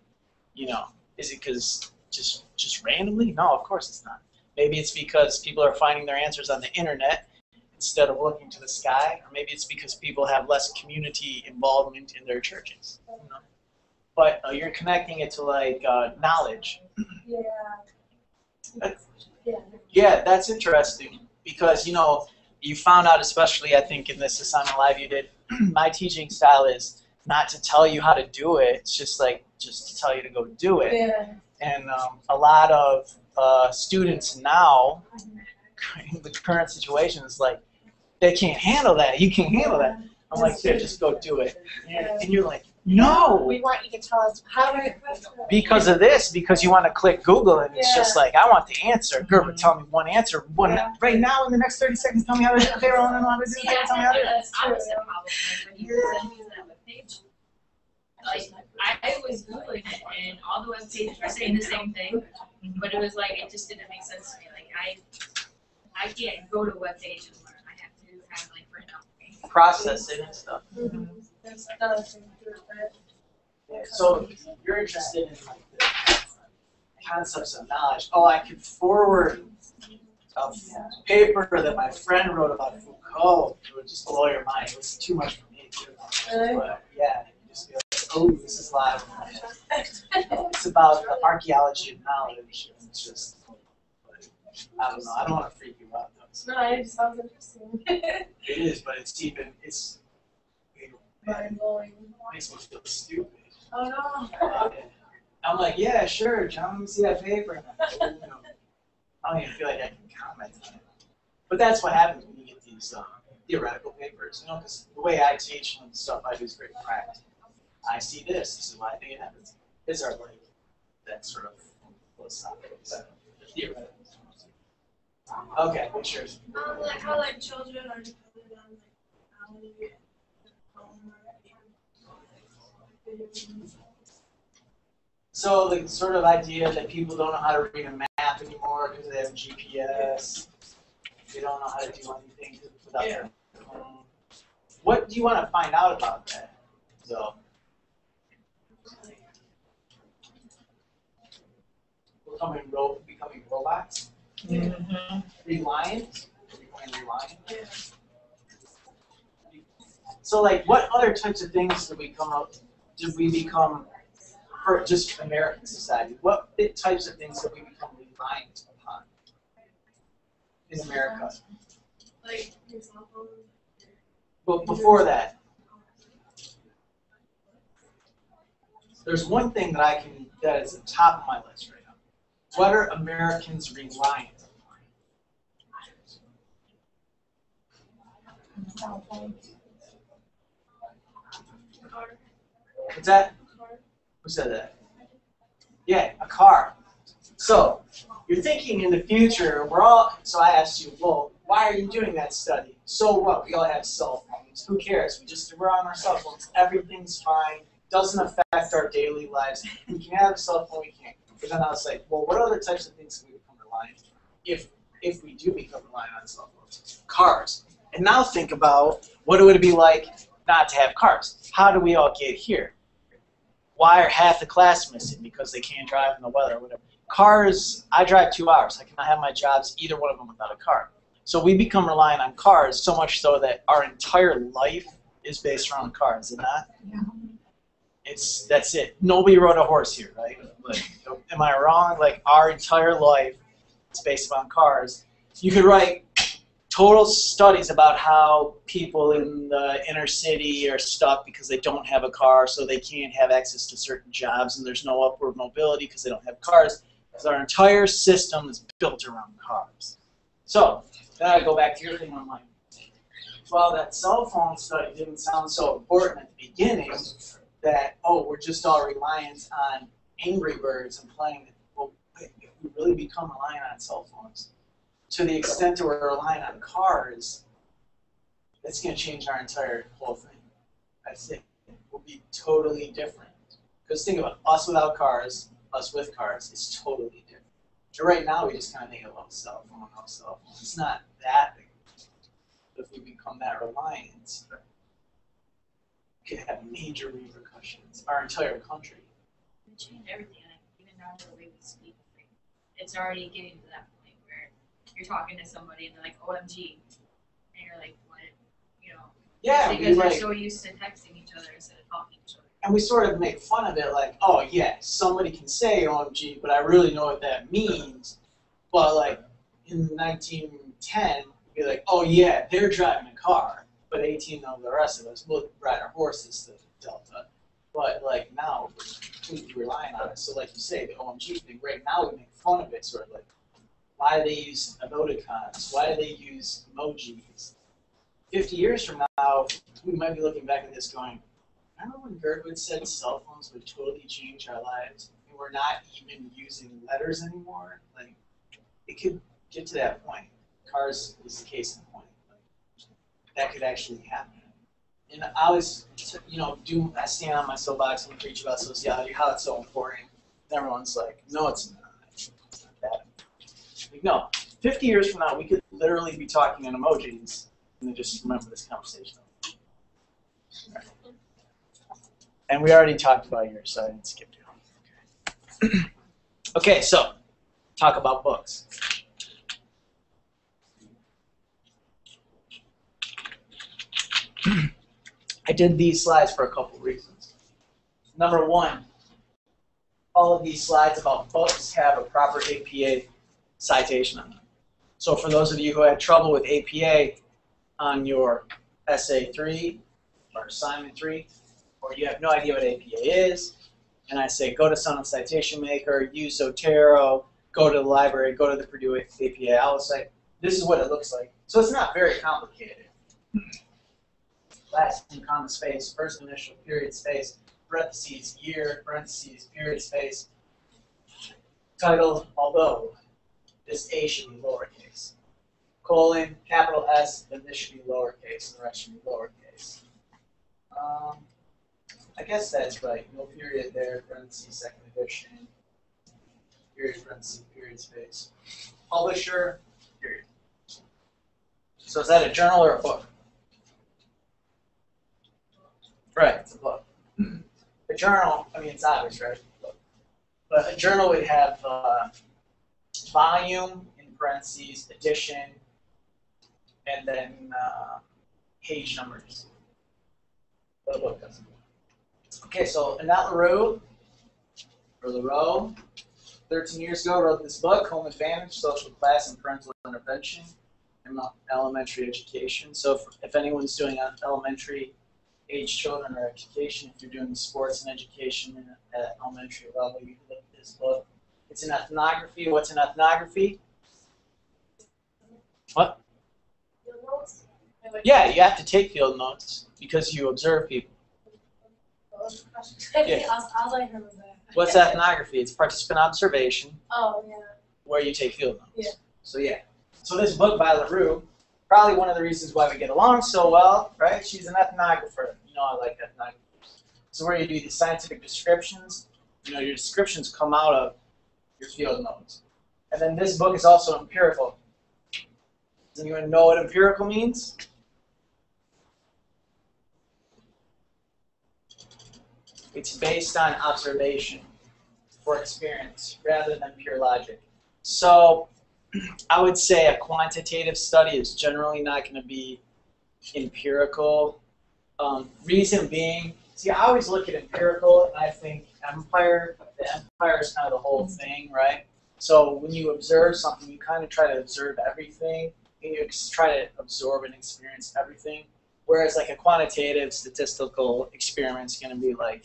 You know, is it because just randomly? No, of course it's not. Maybe it's because people are finding their answers on the internet instead of looking to the sky, or maybe it's because people have less community involvement in their churches. You know? But you're connecting it to like knowledge. Yeah, that's interesting because you know you found out, especially I think in this assignment live you did. My teaching style is not to tell you how to do it. It's just to tell you to go do it. Yeah. And a lot of students now in the current situation is like they can't handle that. You can't handle that. I'm like, here, just go do it. And you're like, no. We want you to tell us how to. Because of this, because you want to click Google and it's just like, I want the answer. Gerber, tell me one answer. Right now, in the next 30 seconds, tell me how to do it. They don't know how to do it. Tell me how to do it. That's opposite problem. Like, when you send me that webpage, like, I was Googling it, and all the web pages were saying the same thing, but it was like, it just didn't make sense to me. Like, I can't go to a web page and learn. I have to have, like, written out things. Process it and stuff. There's another thing to it. Yeah, so you're interested in like the concepts of knowledge. Oh, I could forward a paper that my friend wrote about Foucault. It would just blow your mind. It was too much for me too. But yeah, you just be like, oh, this is live. It's about the archaeology of knowledge. It's just, I don't know. I don't want to freak you out though. No, it just sounds interesting. It is, but it's mind-blowing. makes me feel stupid. Oh no. I'm like, yeah, sure, John, let me see that paper. I don't even feel like I can comment on it. But that's what happens when you get these theoretical papers, you know, because the way I teach and the stuff I do is very practical. I see this is why I think it happens. These are like that sort of philosophical, theoretical. Okay, what's yours? Like how like children are dependent on like technology. So the sort of idea that people don't know how to read a map anymore because they have GPS. They don't know how to do anything without their phone. What do you want to find out about that? So becoming robots? Mm-hmm. Reliant? Becoming reliant? Yeah. So like what other types of things did we become for just American society? What types of things did we become reliant upon in America? Like your cell phone. But before that, there's one thing that is at the top of my list right now. What are Americans reliant upon? What's that? Who said that? Yeah, a car. So, you're thinking in the future, so I asked you, well, why are you doing that study? So what? We all have cell phones. Who cares? We're on our cell phones. Everything's fine. Doesn't affect our daily lives. We can have a cell phone, we can't. But then I was like, well, what other types of things can we become reliant on if we do become reliant on cell phones? Cars. And now think about what would it be like not to have cars? How do we all get here? Why are half the class missing? Because they can't drive in the weather or whatever. Cars, I drive 2 hours. I cannot have my jobs, either one of them, without a car. So we become reliant on cars so much so that our entire life is based around cars, isn't that? Yeah. That's it. Nobody rode a horse here, right? Like, am I wrong? Like our entire life is based upon cars. You could write total studies about how people in the inner city are stuck because they don't have a car, so they can't have access to certain jobs, and there's no upward mobility because they don't have cars. Because our entire system is built around cars. So then I go back to your thing. I'm like, well, that cell phone study didn't sound so important at the beginning, that, oh, we're just all reliant on Angry Birds and playing it. Well, if we really become reliant on cell phones, to the extent that we're relying on cars, it's going to change our entire whole thing. I think it will be totally different. Because think about it, us without cars, us with cars, is totally different. And right now, we just kind of think of cell phone, cell phone. It's not that big. If we become that reliant, it could have major repercussions. Our entire country. It changed everything, like, even down to the way we speak. Like, it's already getting to that point where you're talking to somebody and they're like, OMG. And you're like, what? You know? Yeah, because we're we're like, so used to texting each other instead of talking to each other. and we sort of make fun of it like, oh yeah, somebody can say OMG, but I really know what that means. But like in 1910, be like, oh yeah, they're driving a car, but 18 of the rest of us will ride our horses to the Delta. But like now, we're completely relying on it. So like you say, the OMG thing, right now we make fun of it, sort of like, why do they use emoticons? Why do they use emojis? 50 years from now, we might be looking back at this going, remember when Gerät said cell phones would totally change our lives, and we're not even using letters anymore? Like, it could get to that point. Cars is the case in point. Like, that could actually happen. And I always, I stand on my soapbox and preach about sociology, how it's so important. And everyone's like, no, it's not. It's not that. Like, no, 50 years from now, we could literally be talking in emojis, and then just remember this conversation. Right. And we already talked about yours, so I didn't skip you. Okay. Okay, so talk about books. I did these slides for a couple reasons. Number one, all of these slides about books have a proper APA citation on them. So for those of you who had trouble with APA on your essay 3 or assignment 3, or you have no idea what APA is, and I say go to Sun Citation Maker, use Zotero, go to the library, go to the Purdue APA, I will say, this is what it looks like. So it's not very complicated. Last name, comma, space, first initial, period, space, parentheses, year, parentheses, period, space. Title, although this A should be lowercase. Colon, capital S, then this should be lowercase, and the rest should be lowercase. I guess that's right. No period there, parentheses, second edition, period, parentheses, period, space. Publisher, period. So is that a journal or a book? Right, it's a book. A journal, I mean, it's obvious, right? But a journal would have volume, in parentheses, edition, and then page numbers. But a book doesn't. Okay, so Annette Leroux, 13 years ago, wrote this book, Home Advantage, Social Class and Parental Intervention in Elementary Education. So if anyone's doing elementary age children or education, if you're doing sports and education at elementary level, you can look at this book. It's an ethnography. What's an ethnography? What? Field notes? Yeah, you have to take field notes because you observe people. Yeah. All I heard was that. What's ethnography? It's participant observation Oh, yeah. where you take field notes. Yeah. So yeah. So this book by Leroux, probably one of the reasons why we get along so well, right? She's an ethnographer. You know I like ethnographers. So where you do these scientific descriptions, your descriptions come out of your field notes. And then this book is also empirical. Does anyone know what empirical means? It's based on observation or experience rather than pure logic. So I would say a quantitative study is generally not going to be empirical. Reason being, see, I always look at empirical and I think the empire is kind of the whole thing, right? So when you observe something, you kind of try to observe everything and you try to absorb and experience everything. Whereas like a quantitative statistical experiment is going to be like,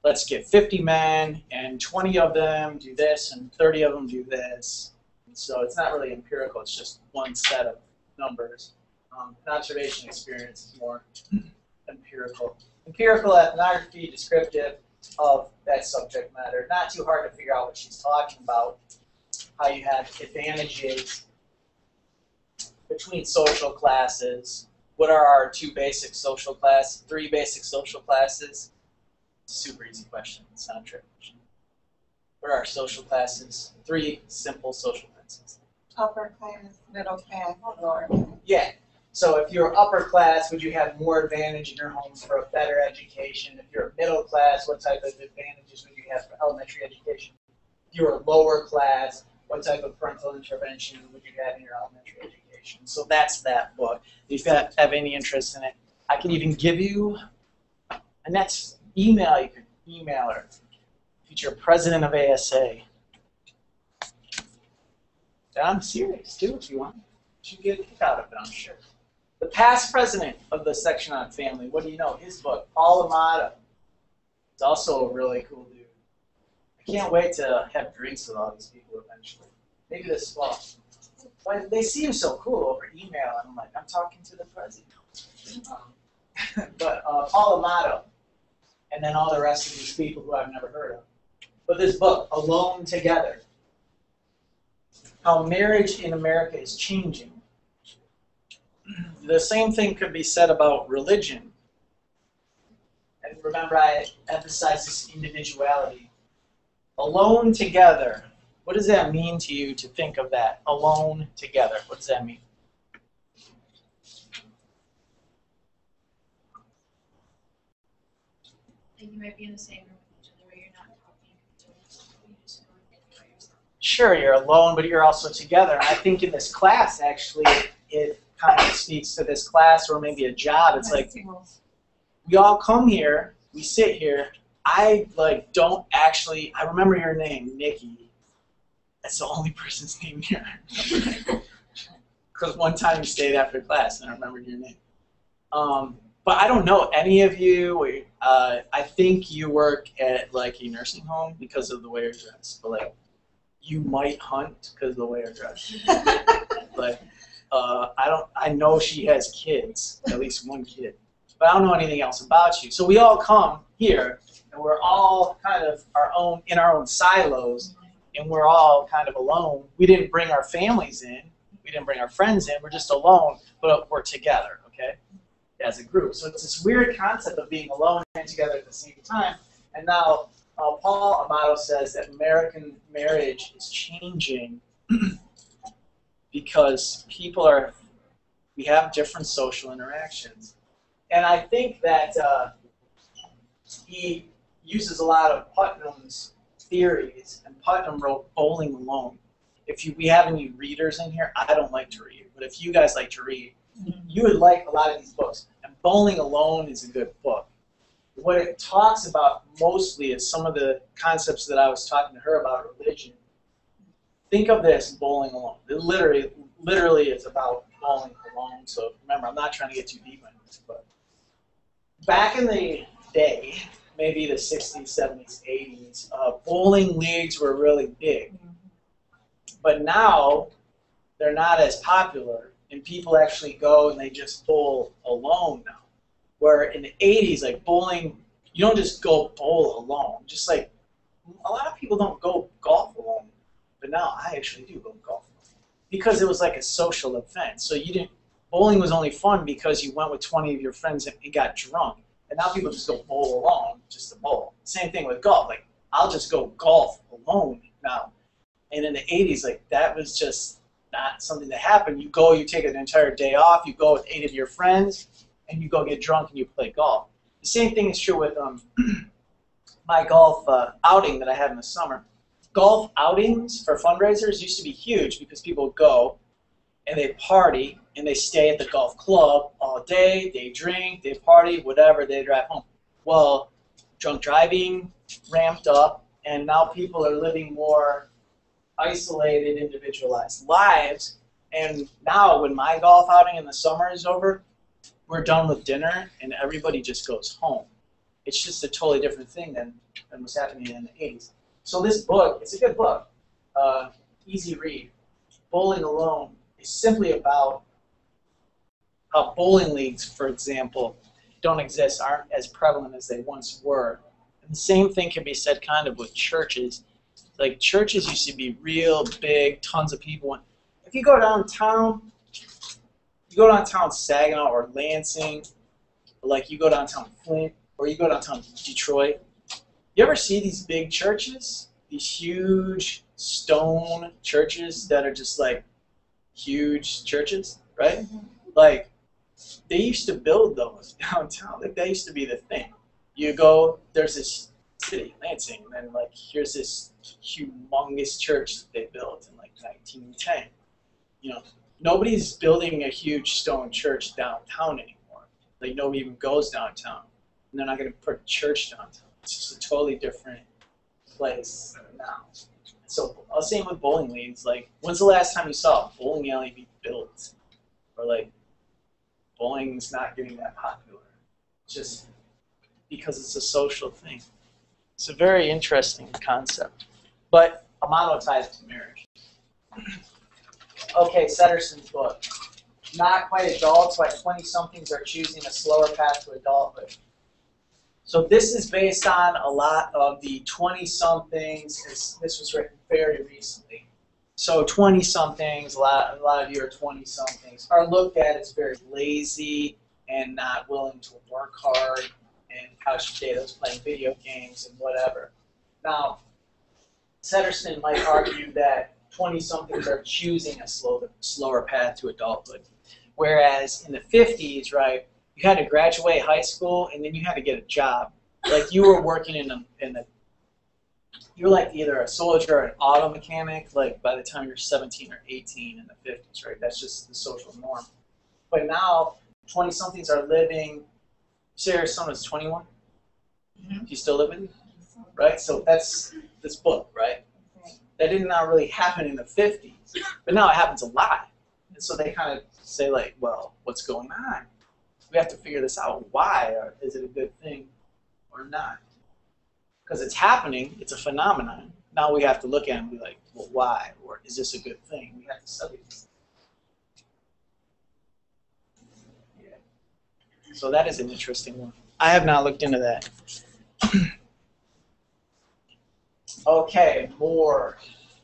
let's get 50 men and 20 of them do this and 30 of them do this. So it's not really empirical, it's just one set of numbers. An observation experience is more empirical. Empirical ethnography, descriptive of that subject matter. Not too hard to figure out what she's talking about. How you have advantages between social classes. What are our three basic social classes? Super easy question. It's not a trick question. What are our social classes? 3 simple social classes. Upper class, middle class, lower class. Yeah. So if you're upper class, would you have more advantage in your homes for a better education? If you're middle class, what type of advantages would you have for elementary education? If you're lower class, what type of parental intervention would you have in your elementary education? So that's that book. If you have any interest in it, I can even give you a next email. You can email her. Future president of ASA. And I'm serious too, if you want. You should get a kick out of it, I'm sure. The past president of the section on family, what do you know? His book, Paul Amato. It's also a really cool dude. I can't wait to have drinks with all these people eventually. Maybe this fall. But they seem so cool over email, and I'm like, I'm talking to the president. But Paul Amato, and then all the rest of these people who I've never heard of. But this book, Alone Together, How Marriage in America is Changing. The same thing could be said about religion. And remember, I emphasize this individuality. Alone together. What does that mean to you to think of that? Alone together. What does that mean? Like you might be in the same room with each other where you're not talking to each other. You just go and think by yourself. Sure, you're alone, but you're also together. And I think in this class, actually, it kind of speaks to this class or maybe a job. It's like, we all come here, we sit here. I remember your name, Nikki. That's the only person's name here. Because one time you stayed after class and I remembered your name. But I don't know any of you. I think you work at like a nursing home because of the way you're dressed. But like, you might hunt because of the way you're dressed. But I know she has kids, at least one kid. But I don't know anything else about you. So we all come here, and we're all kind of in our own silos, and we're all kind of alone. We didn't bring our families in. We didn't bring our friends in. We're just alone, but we're together, okay, as a group. So it's this weird concept of being alone and together at the same time. And now Paul Amato says that American marriage is changing because we have different social interactions. And I think that he uses a lot of Putnam's theories, and Putnam wrote Bowling Alone. If we have any readers in here, I don't like to read, but if you guys like to read, you would like a lot of these books. And Bowling Alone is a good book. What it talks about mostly is some of the concepts that I was talking to her about religion. Think of this, Bowling Alone. It literally it's about bowling alone. So remember, I'm not trying to get too deep into this, but back in the day, maybe the 60s, 70s, 80s, bowling leagues were really big. But now, they're not as popular, and people actually go and they just bowl alone now. Where in the 80s, like bowling, you don't just go bowl alone. Just like, a lot of people don't go golf alone. But now I actually do go golf alone. Because it was like a social event. So bowling was only fun because you went with 20 of your friends and got drunk. And now people just go bowl alone, just to bowl. Same thing with golf. Like, I'll just go golf alone now. And in the 80s, like, that was just not something that happened. You go, you take an entire day off, you go with 8 of your friends, and you go get drunk and you play golf. The same thing is true with my golf outing that I had in the summer. Golf outings for fundraisers used to be huge because people go and they party and they stay at the golf club all day, they drink, they party, whatever, they drive home. Well, drunk driving ramped up, and now people are living more isolated, individualized lives. And now when my golf outing in the summer is over, we're done with dinner and everybody just goes home. It's just a totally different thing than was happening in the 80s. So this book, it's a good book, easy read. Bowling Alone is simply about how bowling leagues, for example, don't exist, aren't as prevalent as they once were. And the same thing can be said kind of with churches. Like churches used to be real big, tons of people. If you go downtown, Saginaw or Lansing, like you go downtown Flint, or you go downtown Detroit, you ever see these big churches? These huge stone churches that are just like huge churches, right? Like they used to build those downtown. Like that used to be the thing. You go, there's this city, Lansing, and then like here's this humongous church that they built in like 1910. You know, nobody's building a huge stone church downtown anymore. Like nobody even goes downtown. And they're not going to put a church downtown. It's just a totally different place now. So I was saying with bowling lanes, like when's the last time you saw a bowling alley be built? Or like bowling's not getting that popular. Just because it's a social thing. It's a very interesting concept. But a mono ties to marriage. Okay, Setterson's book. Not quite adults, why 20-somethings are choosing a slower path to adulthood. So this is based on a lot of the 20-somethings. This was written very recently. So 20-somethings, a lot of you are 20-somethings, are looked at as very lazy and not willing to work hard and couch potatoes, playing video games and whatever. Now, Setterson might argue that 20-somethings are choosing a slower path to adulthood. Whereas in the 50s, right, you had to graduate high school and then you had to get a job. Like you were working you were like either a soldier or an auto mechanic, like by the time you're 17 or 18 in the 50s, right? That's just the social norm. But now, 20-somethings are living, say your son was 21? Do you still live with you? Right? So that's this book, right? That did not really happen in the 50s, but now it happens a lot. And so they kind of say like, well, what's going on? We have to figure this out. Why? Or is it a good thing or not? Because it's happening, it's a phenomenon. Now we have to look at it and be like, well, why? Or is this a good thing? We have to study this. Yeah. So that is an interesting one. I have not looked into that. Okay, Moore.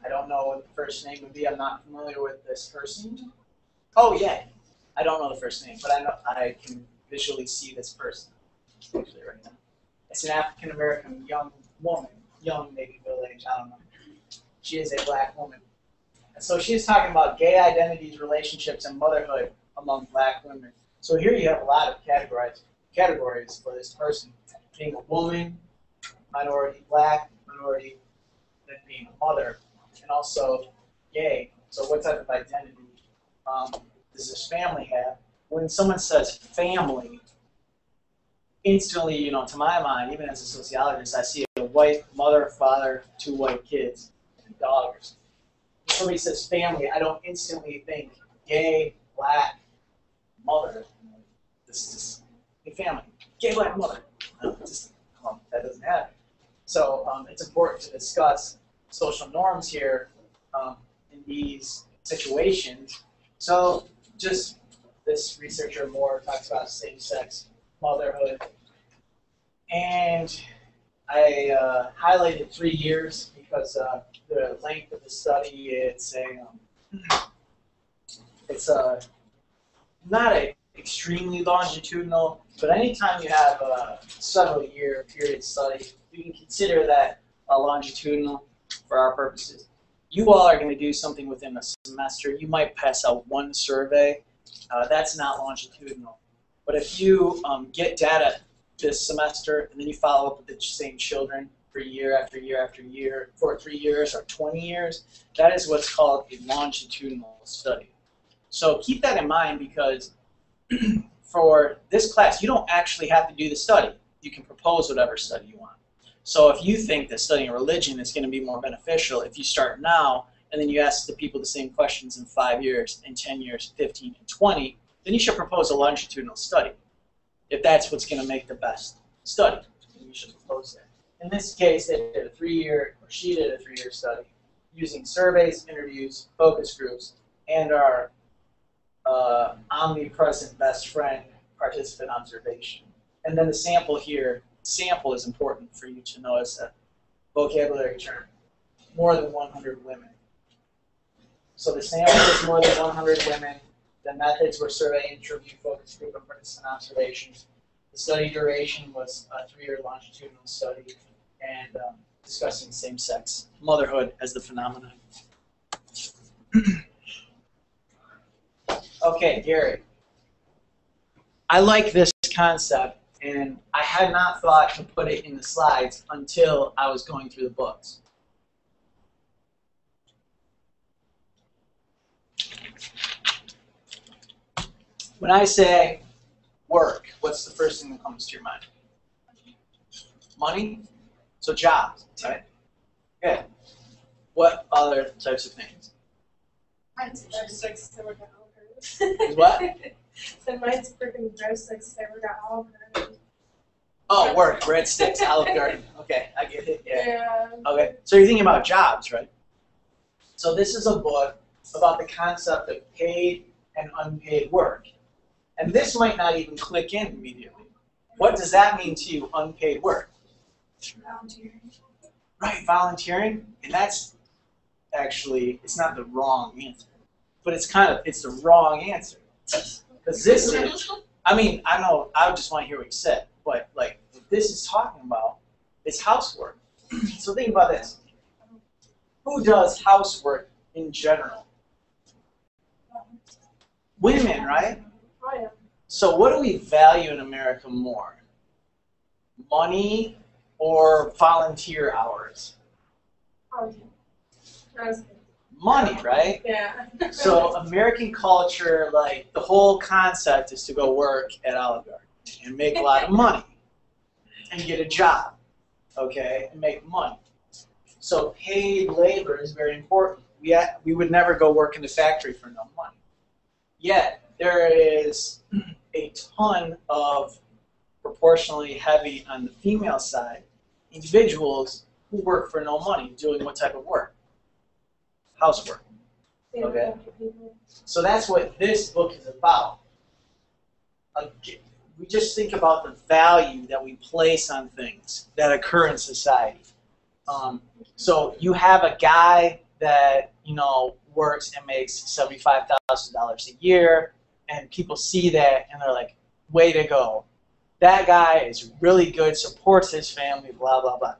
I don't know what the first name would be. I'm not familiar with this person. Oh, yeah. I don't know the first name, but I know I can visually see this person actually right now. It's an African-American young woman, young maybe middle age, I don't know. She is a black woman. And so she's talking about gay identities, relationships, and motherhood among black women. So here you have a lot of categories for this person. Being a woman, minority black, minority, then being a mother, and also gay. So what type of identity does this family have? When someone says family, instantly, you know, to my mind, even as a sociologist, I see a white mother, father, 2 white kids, and a dog or something. When somebody says family, I don't instantly think gay, black, mother. This is just a family. Gay, black, mother. No, that doesn't happen. So it's important to discuss social norms here in these situations. So just this researcher Moore talks about same-sex motherhood. And I highlighted 3 years because the length of the study, it's not a extremely longitudinal, but anytime you have a several year period study, you can consider that a longitudinal for our purposes. You all are going to do something within a semester. You might pass out 1 survey. That's not longitudinal. But if you get data this semester and then you follow up with the same children for year after year after year for 3 years or 20 years, that is what's called a longitudinal study. So keep that in mind because for this class, you don't actually have to do the study. You can propose whatever study you want. So if you think that studying religion is going to be more beneficial, if you start now and then you ask the people the same questions in 5 years, in 10 years, 15, and 20, then you should propose a longitudinal study. If that's what's going to make the best study, then you should propose that. In this case, they did a 3-year, or she did a 3-year study using surveys, interviews, focus groups, and our omnipresent best friend participant observation. And then the sample here, sample is important for you to know as a vocabulary term. More than 100 women. So the sample is more than 100 women. The methods were survey, interview, focus group, and participant observations. The study duration was a 3-year longitudinal study and discussing same-sex motherhood as the phenomenon. Okay, Gary. I like this concept, and I had not thought to put it in the slides until I was going through the books. When I say work, what's the first thing that comes to your mind? Money? So jobs, right? Good. What other types of things? Mine's logistics, they were all Is what? So mine's freaking logistics, they were all Oh, work, breadsticks, Olive Garden. Okay, I get it. Yeah. Yeah. Okay, so you're thinking about jobs, right? So this is a book about the concept of paid and unpaid work. And this might not even click in immediately. What does that mean to you, unpaid work? Volunteering. Right, volunteering. And that's actually, it's not the wrong answer. But it's the wrong answer. Because this is, I mean, I know, I just want to hear what you said. But like, what this is talking about is housework. So think about this. Who does housework in general? Women, right? Oh, yeah. So what do we value in America more? Money or volunteer hours? Oh, yeah. Money, right? Yeah. So American culture, like the whole concept is to go work at Olive Garden and make a lot of money and get a job, okay, and make money. So paid labor is very important. We would never go work in the factory for no money. Yet there is a ton of proportionally heavy on the female side individuals who work for no money doing what type of work? Housework. Okay. So that's what this book is about. We just think about the value that we place on things that occur in society. So you have a guy that works and makes $75,000 a year, and people see that and they're like, "Way to go! That guy is really good, supports his family, blah blah blah."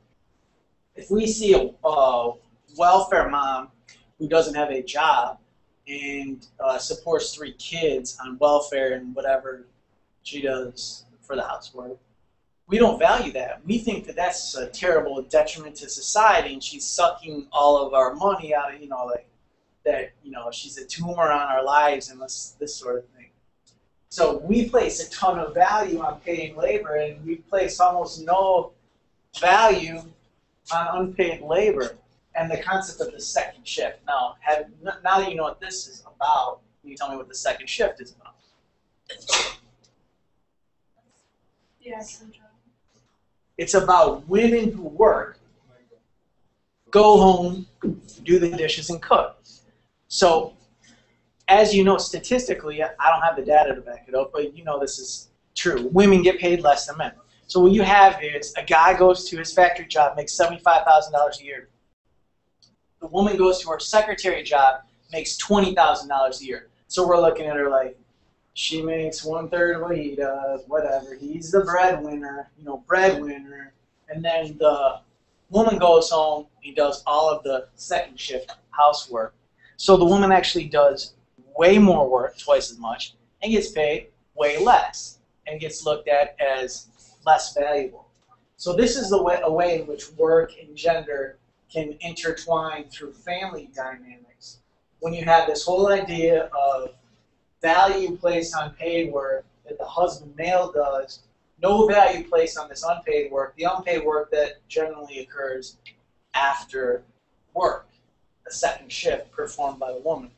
If we see a welfare mom who doesn't have a job and supports 3 kids on welfare and whatever she does for the housework, we don't value that. We think that that's a terrible detriment to society, and she's sucking all of our money out of, she's a tumor on our lives and this sort of thing. So we place a ton of value on paying labor, and we place almost no value on unpaid labor and the concept of the second shift. Now that you know what this is about, can you tell me what the second shift is about? Yeah. It's about women who work, go home, do the dishes, and cook. So, as you know, statistically, I don't have the data to back it up, but you know this is true. Women get paid less than men. So what you have is a guy goes to his factory job, makes $75,000 a year. The woman goes to her secretary job, makes $20,000 a year. So we're looking at her like, she makes 1/3 of what he does, whatever. He's the breadwinner, breadwinner. And then the woman goes home and does all of the second shift housework. So the woman actually does way more work, twice as much, and gets paid way less, and gets looked at as less valuable. So this is a way in which work and gender can intertwine through family dynamics. When you have this whole idea of value placed on paid work that the husband male does, no value placed on this unpaid work, the unpaid work that generally occurs after work, a second shift performed by the woman.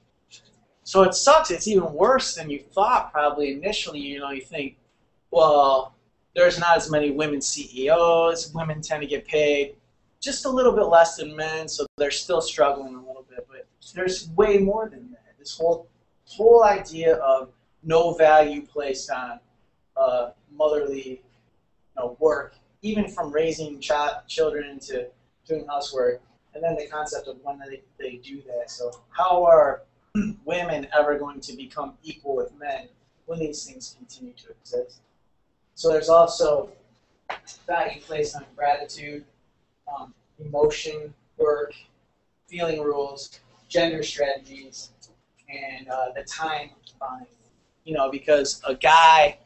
So it sucks. It's even worse than you thought probably initially. You think, well, there's not as many women CEOs. Women tend to get paid just a little bit less than men, so they're still struggling a little bit. But there's way more than that. This whole idea of no value placed on motherly work, even from raising children into doing housework, and then the concept of when they do that. So how are women ever going to become equal with men when these things continue to exist? So there's also value placed on gratitude, emotion, work, feeling rules, gender strategies, and the time buying. Because a guy,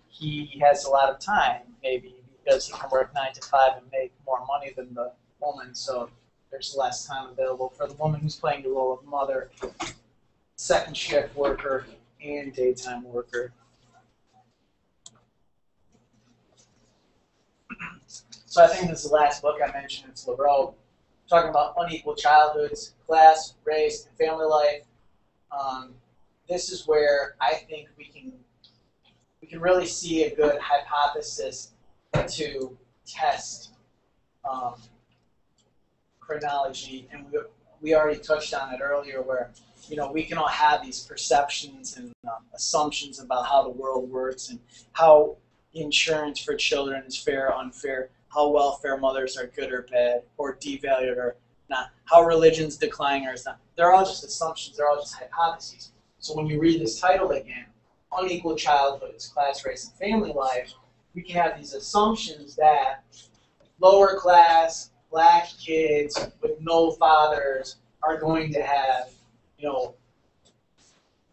he has a lot of time, maybe, because he can work 9 to 5 and make more money than the woman, so there's less time available for the woman who's playing the role of mother, second shift worker, and daytime worker. So I think this is the last book I mentioned. It's LaRoe, talking about unequal childhoods, class, race, and family life. This is where I think we can really see a good hypothesis to test chronology, and we already touched on it earlier, where we can all have these perceptions and assumptions about how the world works and how insurance for children is fair or unfair, how welfare mothers are good or bad, or devalued or not, how religion's declining or is not. They're all just assumptions. They're all just hypotheses. So when you read this title again, Unequal Childhoods, Class, Race, and Family Life, we can have these assumptions that lower class, black kids with no fathers are going to have,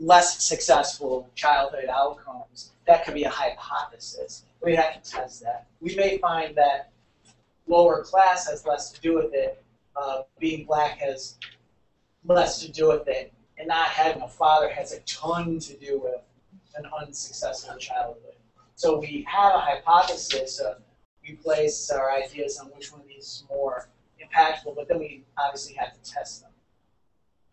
less successful childhood outcomes. That could be a hypothesis. We have to test that. We may find that lower class has less to do with it, being black has less to do with it, and not having a father has a ton to do with an unsuccessful childhood. So we have a hypothesis, we place our ideas on which one of these is more impactful, but then we obviously have to test them.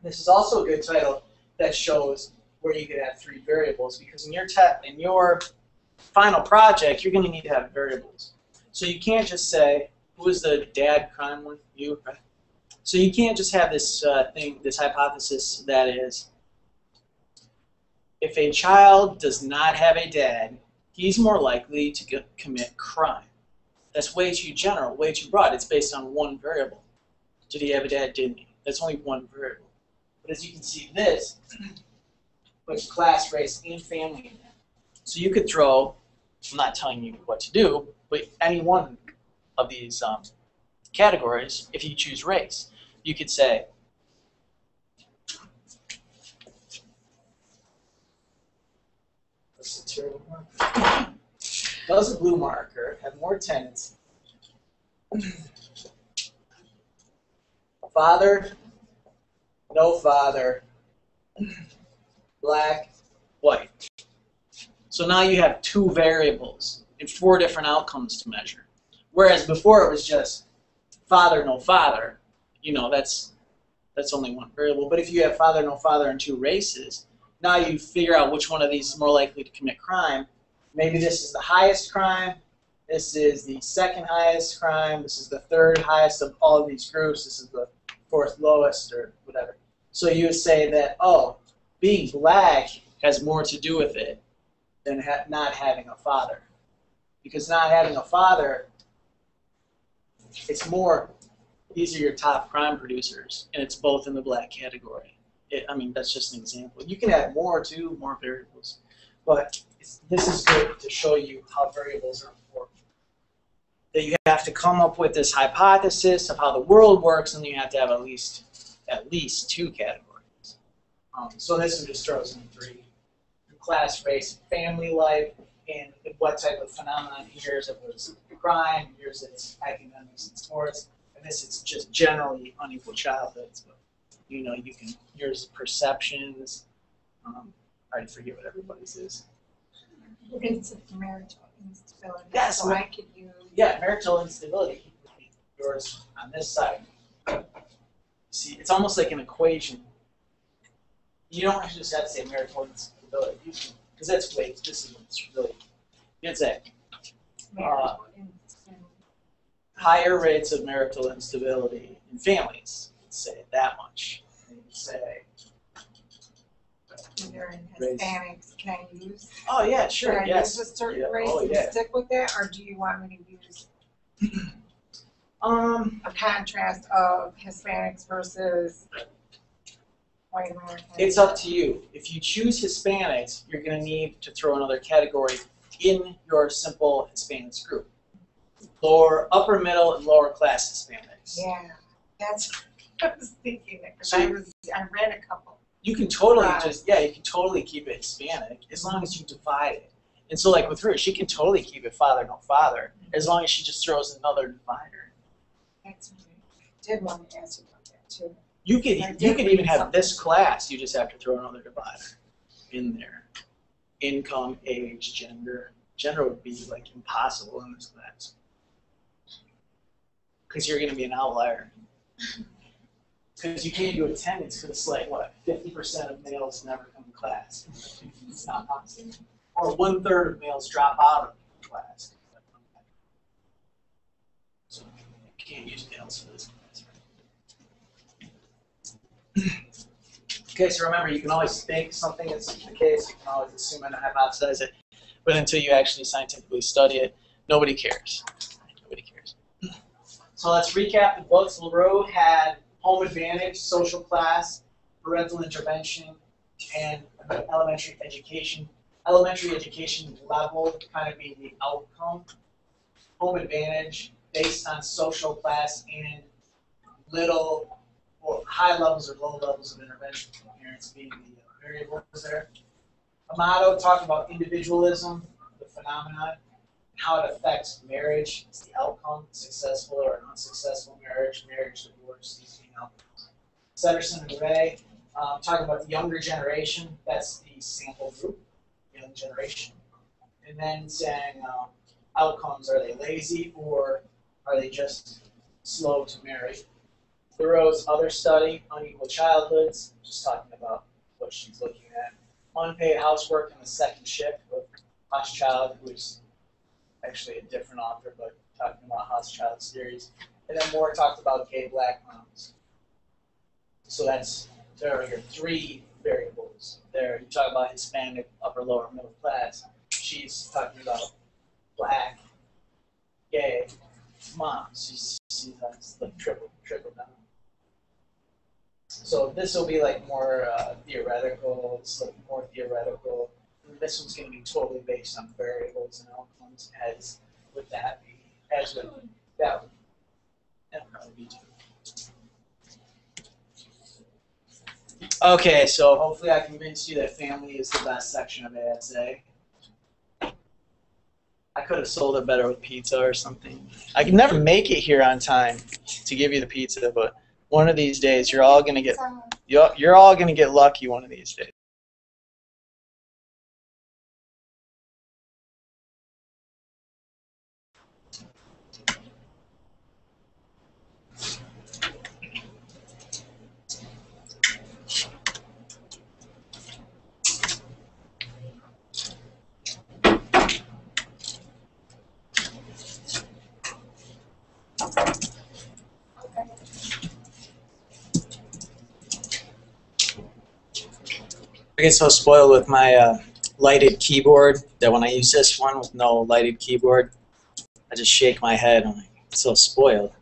This is also a good title that shows where you could have 3 variables, because in your final project, you're going to need to have variables. So you can't just say, who is the dad crime with you? Right? So you can't just have this this hypothesis that is, if a child does not have a dad, he's more likely to commit crime. That's way too general, way too broad. It's based on one variable. Did he have a dad? Didn't he? That's only one variable. But as you can see, this puts class, race, and family in there. So you could throw, I'm not telling you what to do, but any one of these categories, if you choose race, you could say, does a blue marker have more tenants? Father, no father, black, white. So now you have 2 variables and 4 different outcomes to measure. Whereas before it was just father, no father, that's only one variable. But if you have father, no father, and 2 races, now you figure out which one of these is more likely to commit crime. Maybe this is the highest crime, this is the second highest crime, this is the 3rd highest of all of these groups, this is the 4th lowest, or whatever. So you would say that, oh, being black has more to do with it than not having a father. Because not having a father, it's more, these are your top crime producers, and it's both in the black category. That's just an example. You can add more too, more variables. But this is good to show you how variables are important. That you have to come up with this hypothesis of how the world works, and you have to have at least 2 categories. So this one just throws in 3. Class, race, family life, and what type of phenomenon. Here's it was crime, here's it's academics and sports, and this is just generally unequal childhoods. But you can, here's perceptions. I already forget what everybody's is. It's marital instability. Yes, so I could use. Yeah, marital instability would be yours on this side. See, it's almost like an equation. You don't just have to say marital instability, because that's way, this is what's really, you can say higher rates of marital instability in families. Let's say that much. And you say either in Hispanics, can I use? Oh yeah, sure. Can I Yes. use a certain Yeah. race Oh, and yeah. stick with that, or do you want me to use Um. a contrast of Hispanics versus white Americans? It's up to you. If you choose Hispanics, you're going to need to throw another category in your simple Hispanics group. Upper middle, and lower class Hispanics. Yeah, that's what I was thinking, because I read a couple. You can totally Right. you can totally keep it Hispanic as long as you divide it. And so like with her, she can totally keep it father, no father, as long as she just throws another divider. That's what I did want to ask you about that too. You I could did even read have something. this class, you just have to throw another divider in there. Income, age, gender. Gender would be like impossible in this class. Because you're going to be an outlier. Because you can't do attendance because like what, 50% of males never come to class. It's not possible. Or 1/3 of males drop out of class. So you can't use males for this class. Okay, so remember, you can always think something is the case, you can always assume and hypothesize it, but until you actually scientifically study it, nobody cares. Nobody cares. So let's recap the books. LaRue had Home Advantage, Social Class, Parental Intervention, and Elementary Education. Elementary education level kind of being the outcome. Home Advantage based on social class and little or high levels or low levels of intervention from parents being the variables there. Amato talked about individualism, the phenomenon, and how it affects marriage. It's the outcome, successful or unsuccessful marriage, divorce, these being outcomes. Setterson and Ray talking about the younger generation. That's the sample group, young generation. And then saying outcomes, are they lazy or are they just slow to marry? Thoreau's other study, unequal childhoods, just talking about what she's looking at. Unpaid housework in the second shift with Hochschild, who's actually a different author, but talking about Hochschild's theories. And then Moore talked about gay black moms. So there are your three variables there. You talk about Hispanic, upper, lower, middle class. She's talking about black, gay moms. She's like triple down. So this will be like more theoretical. It's like more theoretical. And this one's going to be totally based on variables and outcomes, as would that be? As would that would that'd probably be too. Okay, so hopefully I convinced you that family is the best section of ASA. I could have sold it better with pizza or something. I can never make it here on time to give you the pizza, but one of these days you're all gonna get lucky one of these days. I get so spoiled with my lighted keyboard that when I use this one with no lighted keyboard, I just shake my head. I'm like, so spoiled.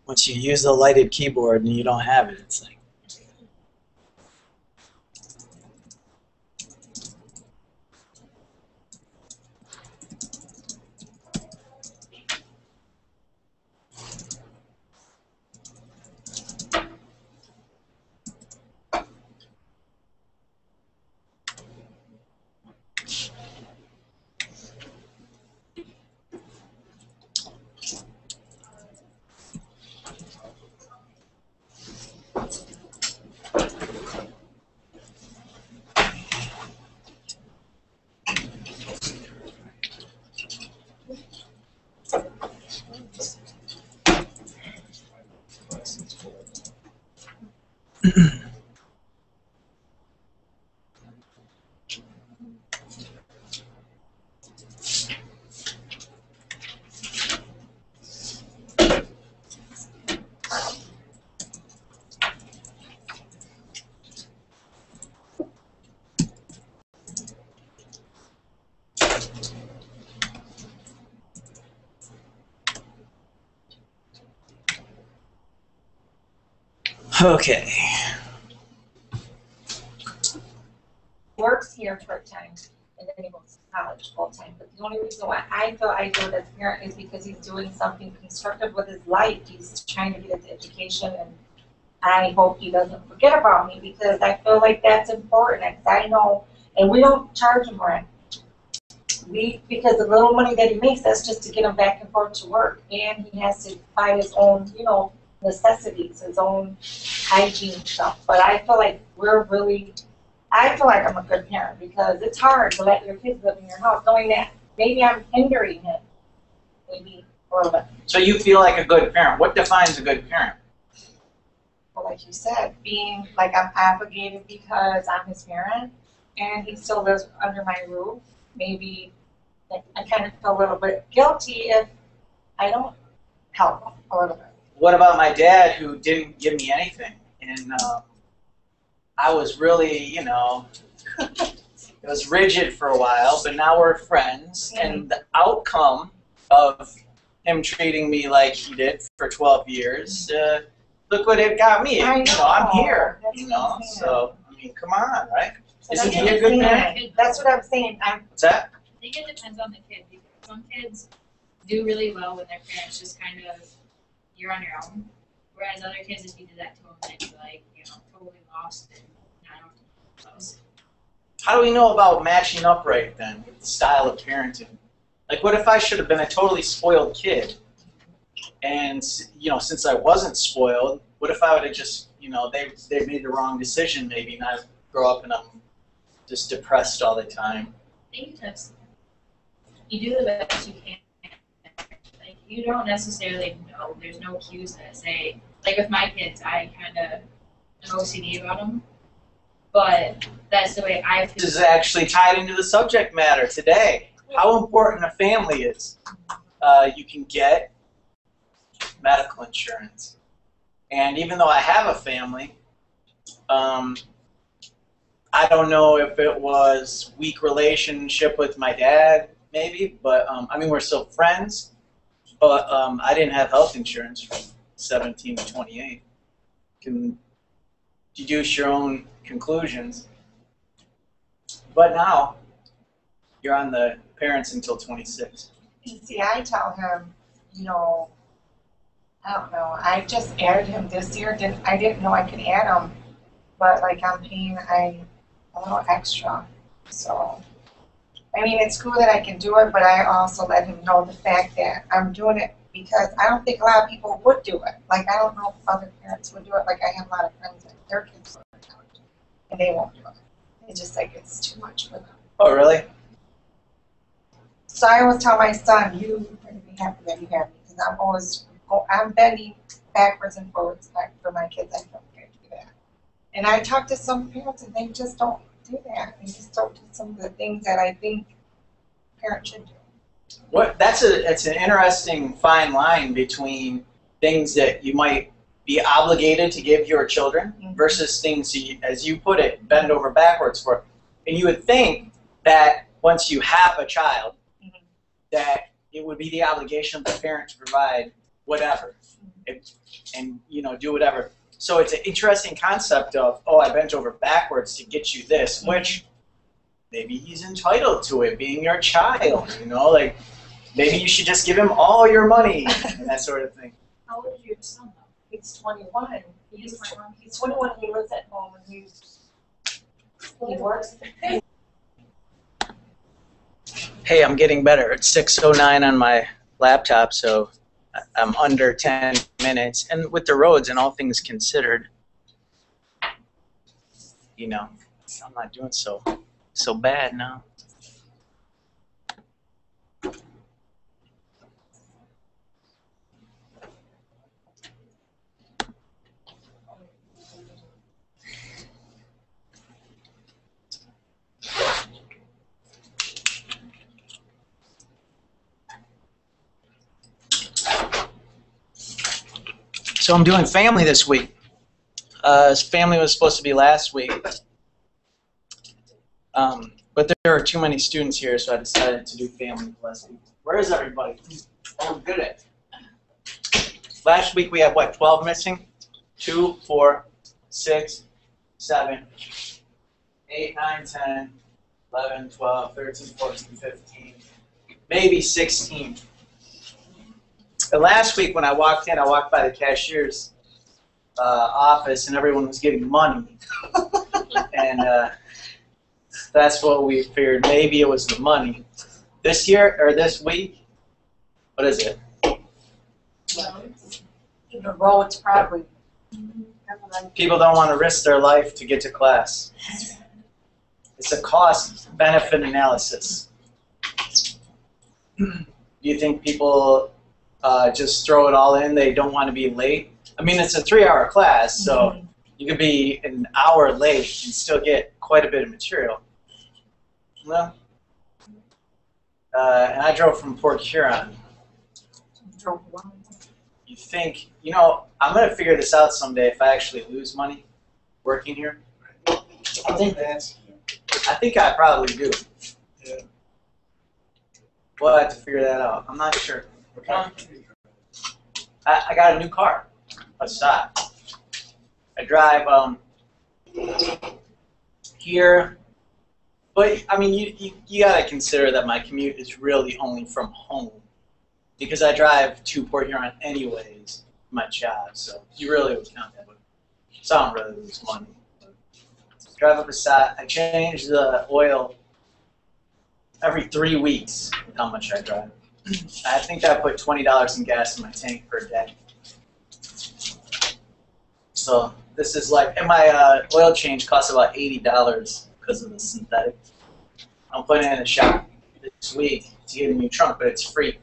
Once you use the lighted keyboard and you don't have it, it's like. Okay. Works here part-time, and then he goes to college full-time. But the only reason why I feel I do it as a parent is because he's doing something constructive with his life. He's trying to get into education, and I hope he doesn't forget about me because I feel like that's important. Because I know, and we don't charge him rent. Because the little money that he makes, that's just to get him back and forth to work. And he has to buy his own, necessities, his own hygiene stuff. But I feel like I feel like I'm a good parent because it's hard to let your kids live in your house knowing that maybe I'm hindering him. Maybe a little bit. So you feel like a good parent. What defines a good parent? Well, like you said, being like I'm obligated because I'm his parent and he still lives under my roof. Maybe like, I kind of feel a little bit guilty if I don't help him a little bit. What about my dad who didn't give me anything? And I was really, it was rigid for a while, but now we're friends. Yeah. And the outcome of him treating me like he did for 12 years, look what it got me. I know. I'm here, That's so, I mean, come on, right? That's Isn't what he a I'm good saying. parent? That's what I'm saying. What's that? I think it depends on the kid because some kids do really well when their parents just kind of, you're on your own. Whereas other kids, if you did that to them, they'd be like, totally lost and I don't know. So. How do we know about matching up right then with the style of parenting? Like, what if I should have been a totally spoiled kid? And, since I wasn't spoiled, what if I would have just, they made the wrong decision maybe, and I grow up and I'm just depressed all the time? I think that's, you do the best you can. Like, you don't necessarily know. There's no cues that say, like with my kids, I kind of am OCD about them. But that's the way I feel. This is actually tied into the subject matter today. How important a family is. You can get medical insurance. And even though I have a family, I don't know if it was weak relationship with my dad, maybe, but we're still friends. But I didn't have health insurance from 17 to 28. Can deduce your own conclusions. But now, you're on the parents until 26. See, I tell him, I don't know. I just added him this year. I didn't know I could add him, but like I'm paying a little extra. So, it's cool that I can do it, but I also let him know the fact that I'm doing it because I don't think a lot of people would do it. Like I don't know if other parents would do it. Like I have a lot of friends that their kids go to college and they won't do it. It's just like it's too much for them. Oh, really? So I always tell my son, you better be happy that you have me because I'm bending backwards and forwards for my kids. I don't care to do that. And I talk to some parents and they just don't do that. They just don't do some of the things that I think parents should do. It's an interesting fine line between things that you might be obligated to give your children versus things, as you put it, bend over backwards for. And you would think that once you have a child, that it would be the obligation of the parent to provide whatever and do whatever. So it's an interesting concept of, I bent over backwards to get you this, which maybe he's entitled to it, being your child, like maybe you should just give him all your money and that sort of thing. How old is your son though? He's 21. He's 21. He's 21. He lives at home and he works. Hey, I'm getting better. It's 6:09 on my laptop, so I'm under 10 minutes. And with the roads and all things considered, I'm not doing so bad now. So I'm doing family this week. Family was supposed to be last week. But there are too many students here, so I decided to do family last week. Where is everybody? I'm good at it. Last week we had, 12 missing? 2, 4, 6, 7, 8, 9, 10, 11, 12, 13, 14, 15, maybe 16. And last week when I walked in, I walked by the cashier's office and everyone was getting money. And that's what we figured. Maybe it was the money. This year, or this week, what is it? The roads probably. People don't want to risk their life to get to class. It's a cost-benefit analysis. Do you think people just throw it all in? They don't want to be late? I mean, it's a 3-hour class, so you could be an hour late and still get quite a bit of material. Well, and I drove from Port Huron. You think, you know, I'm going to figure this out someday if I actually lose money working here. I think I probably do. Yeah. We'll have to figure that out. I'm not sure. I got a new car, a Passat. I drive here, but I mean, you got to consider that my commute is really only from home because I drive to Port Huron anyways, my job. So you really would count that. So I don't really lose money. Drive a Passat. I change the oil every 3 weeks. How much I drive? I think I put $20 in gas in my tank per day. So this is like, and my oil change costs about $80 because of the synthetic. I'm putting it in the shop this week to get a new trunk, but it's free.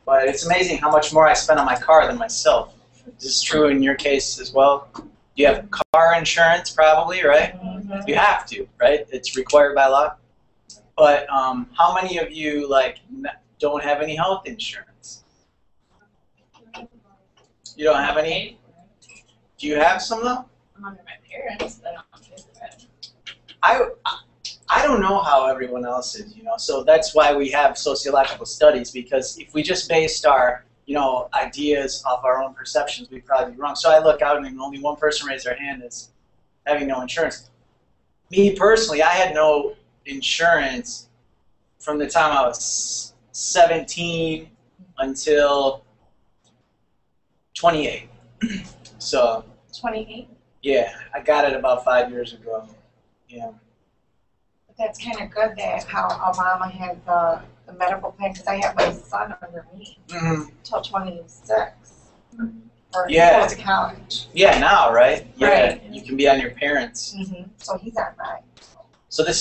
But it's amazing how much more I spend on my car than myself. Is this true in your case as well? You have car insurance probably, right? Mm-hmm. You have to, right? It's required by law. But how many of you like don't have any health insurance? You don't have any? Do you have some though? I'm under my parents, but I don't pay for it. I don't know how everyone else is, you know. So that's why we have sociological studies, because if we just based our, you know, ideas off our own perceptions, we'd probably be wrong. So I look out and only one person raised their hand as having no insurance. Me personally, I had no insurance from the time I was 17 until 28. So 28. yeah, I got it about 5 years ago. Yeah. But that's kind of good that how Obama had the medical plan, because I have my son under me until 26. Or Yeah. he goes to college. Yeah, now, right? Yeah, Right. you can be on your parents. So he's on mine. So this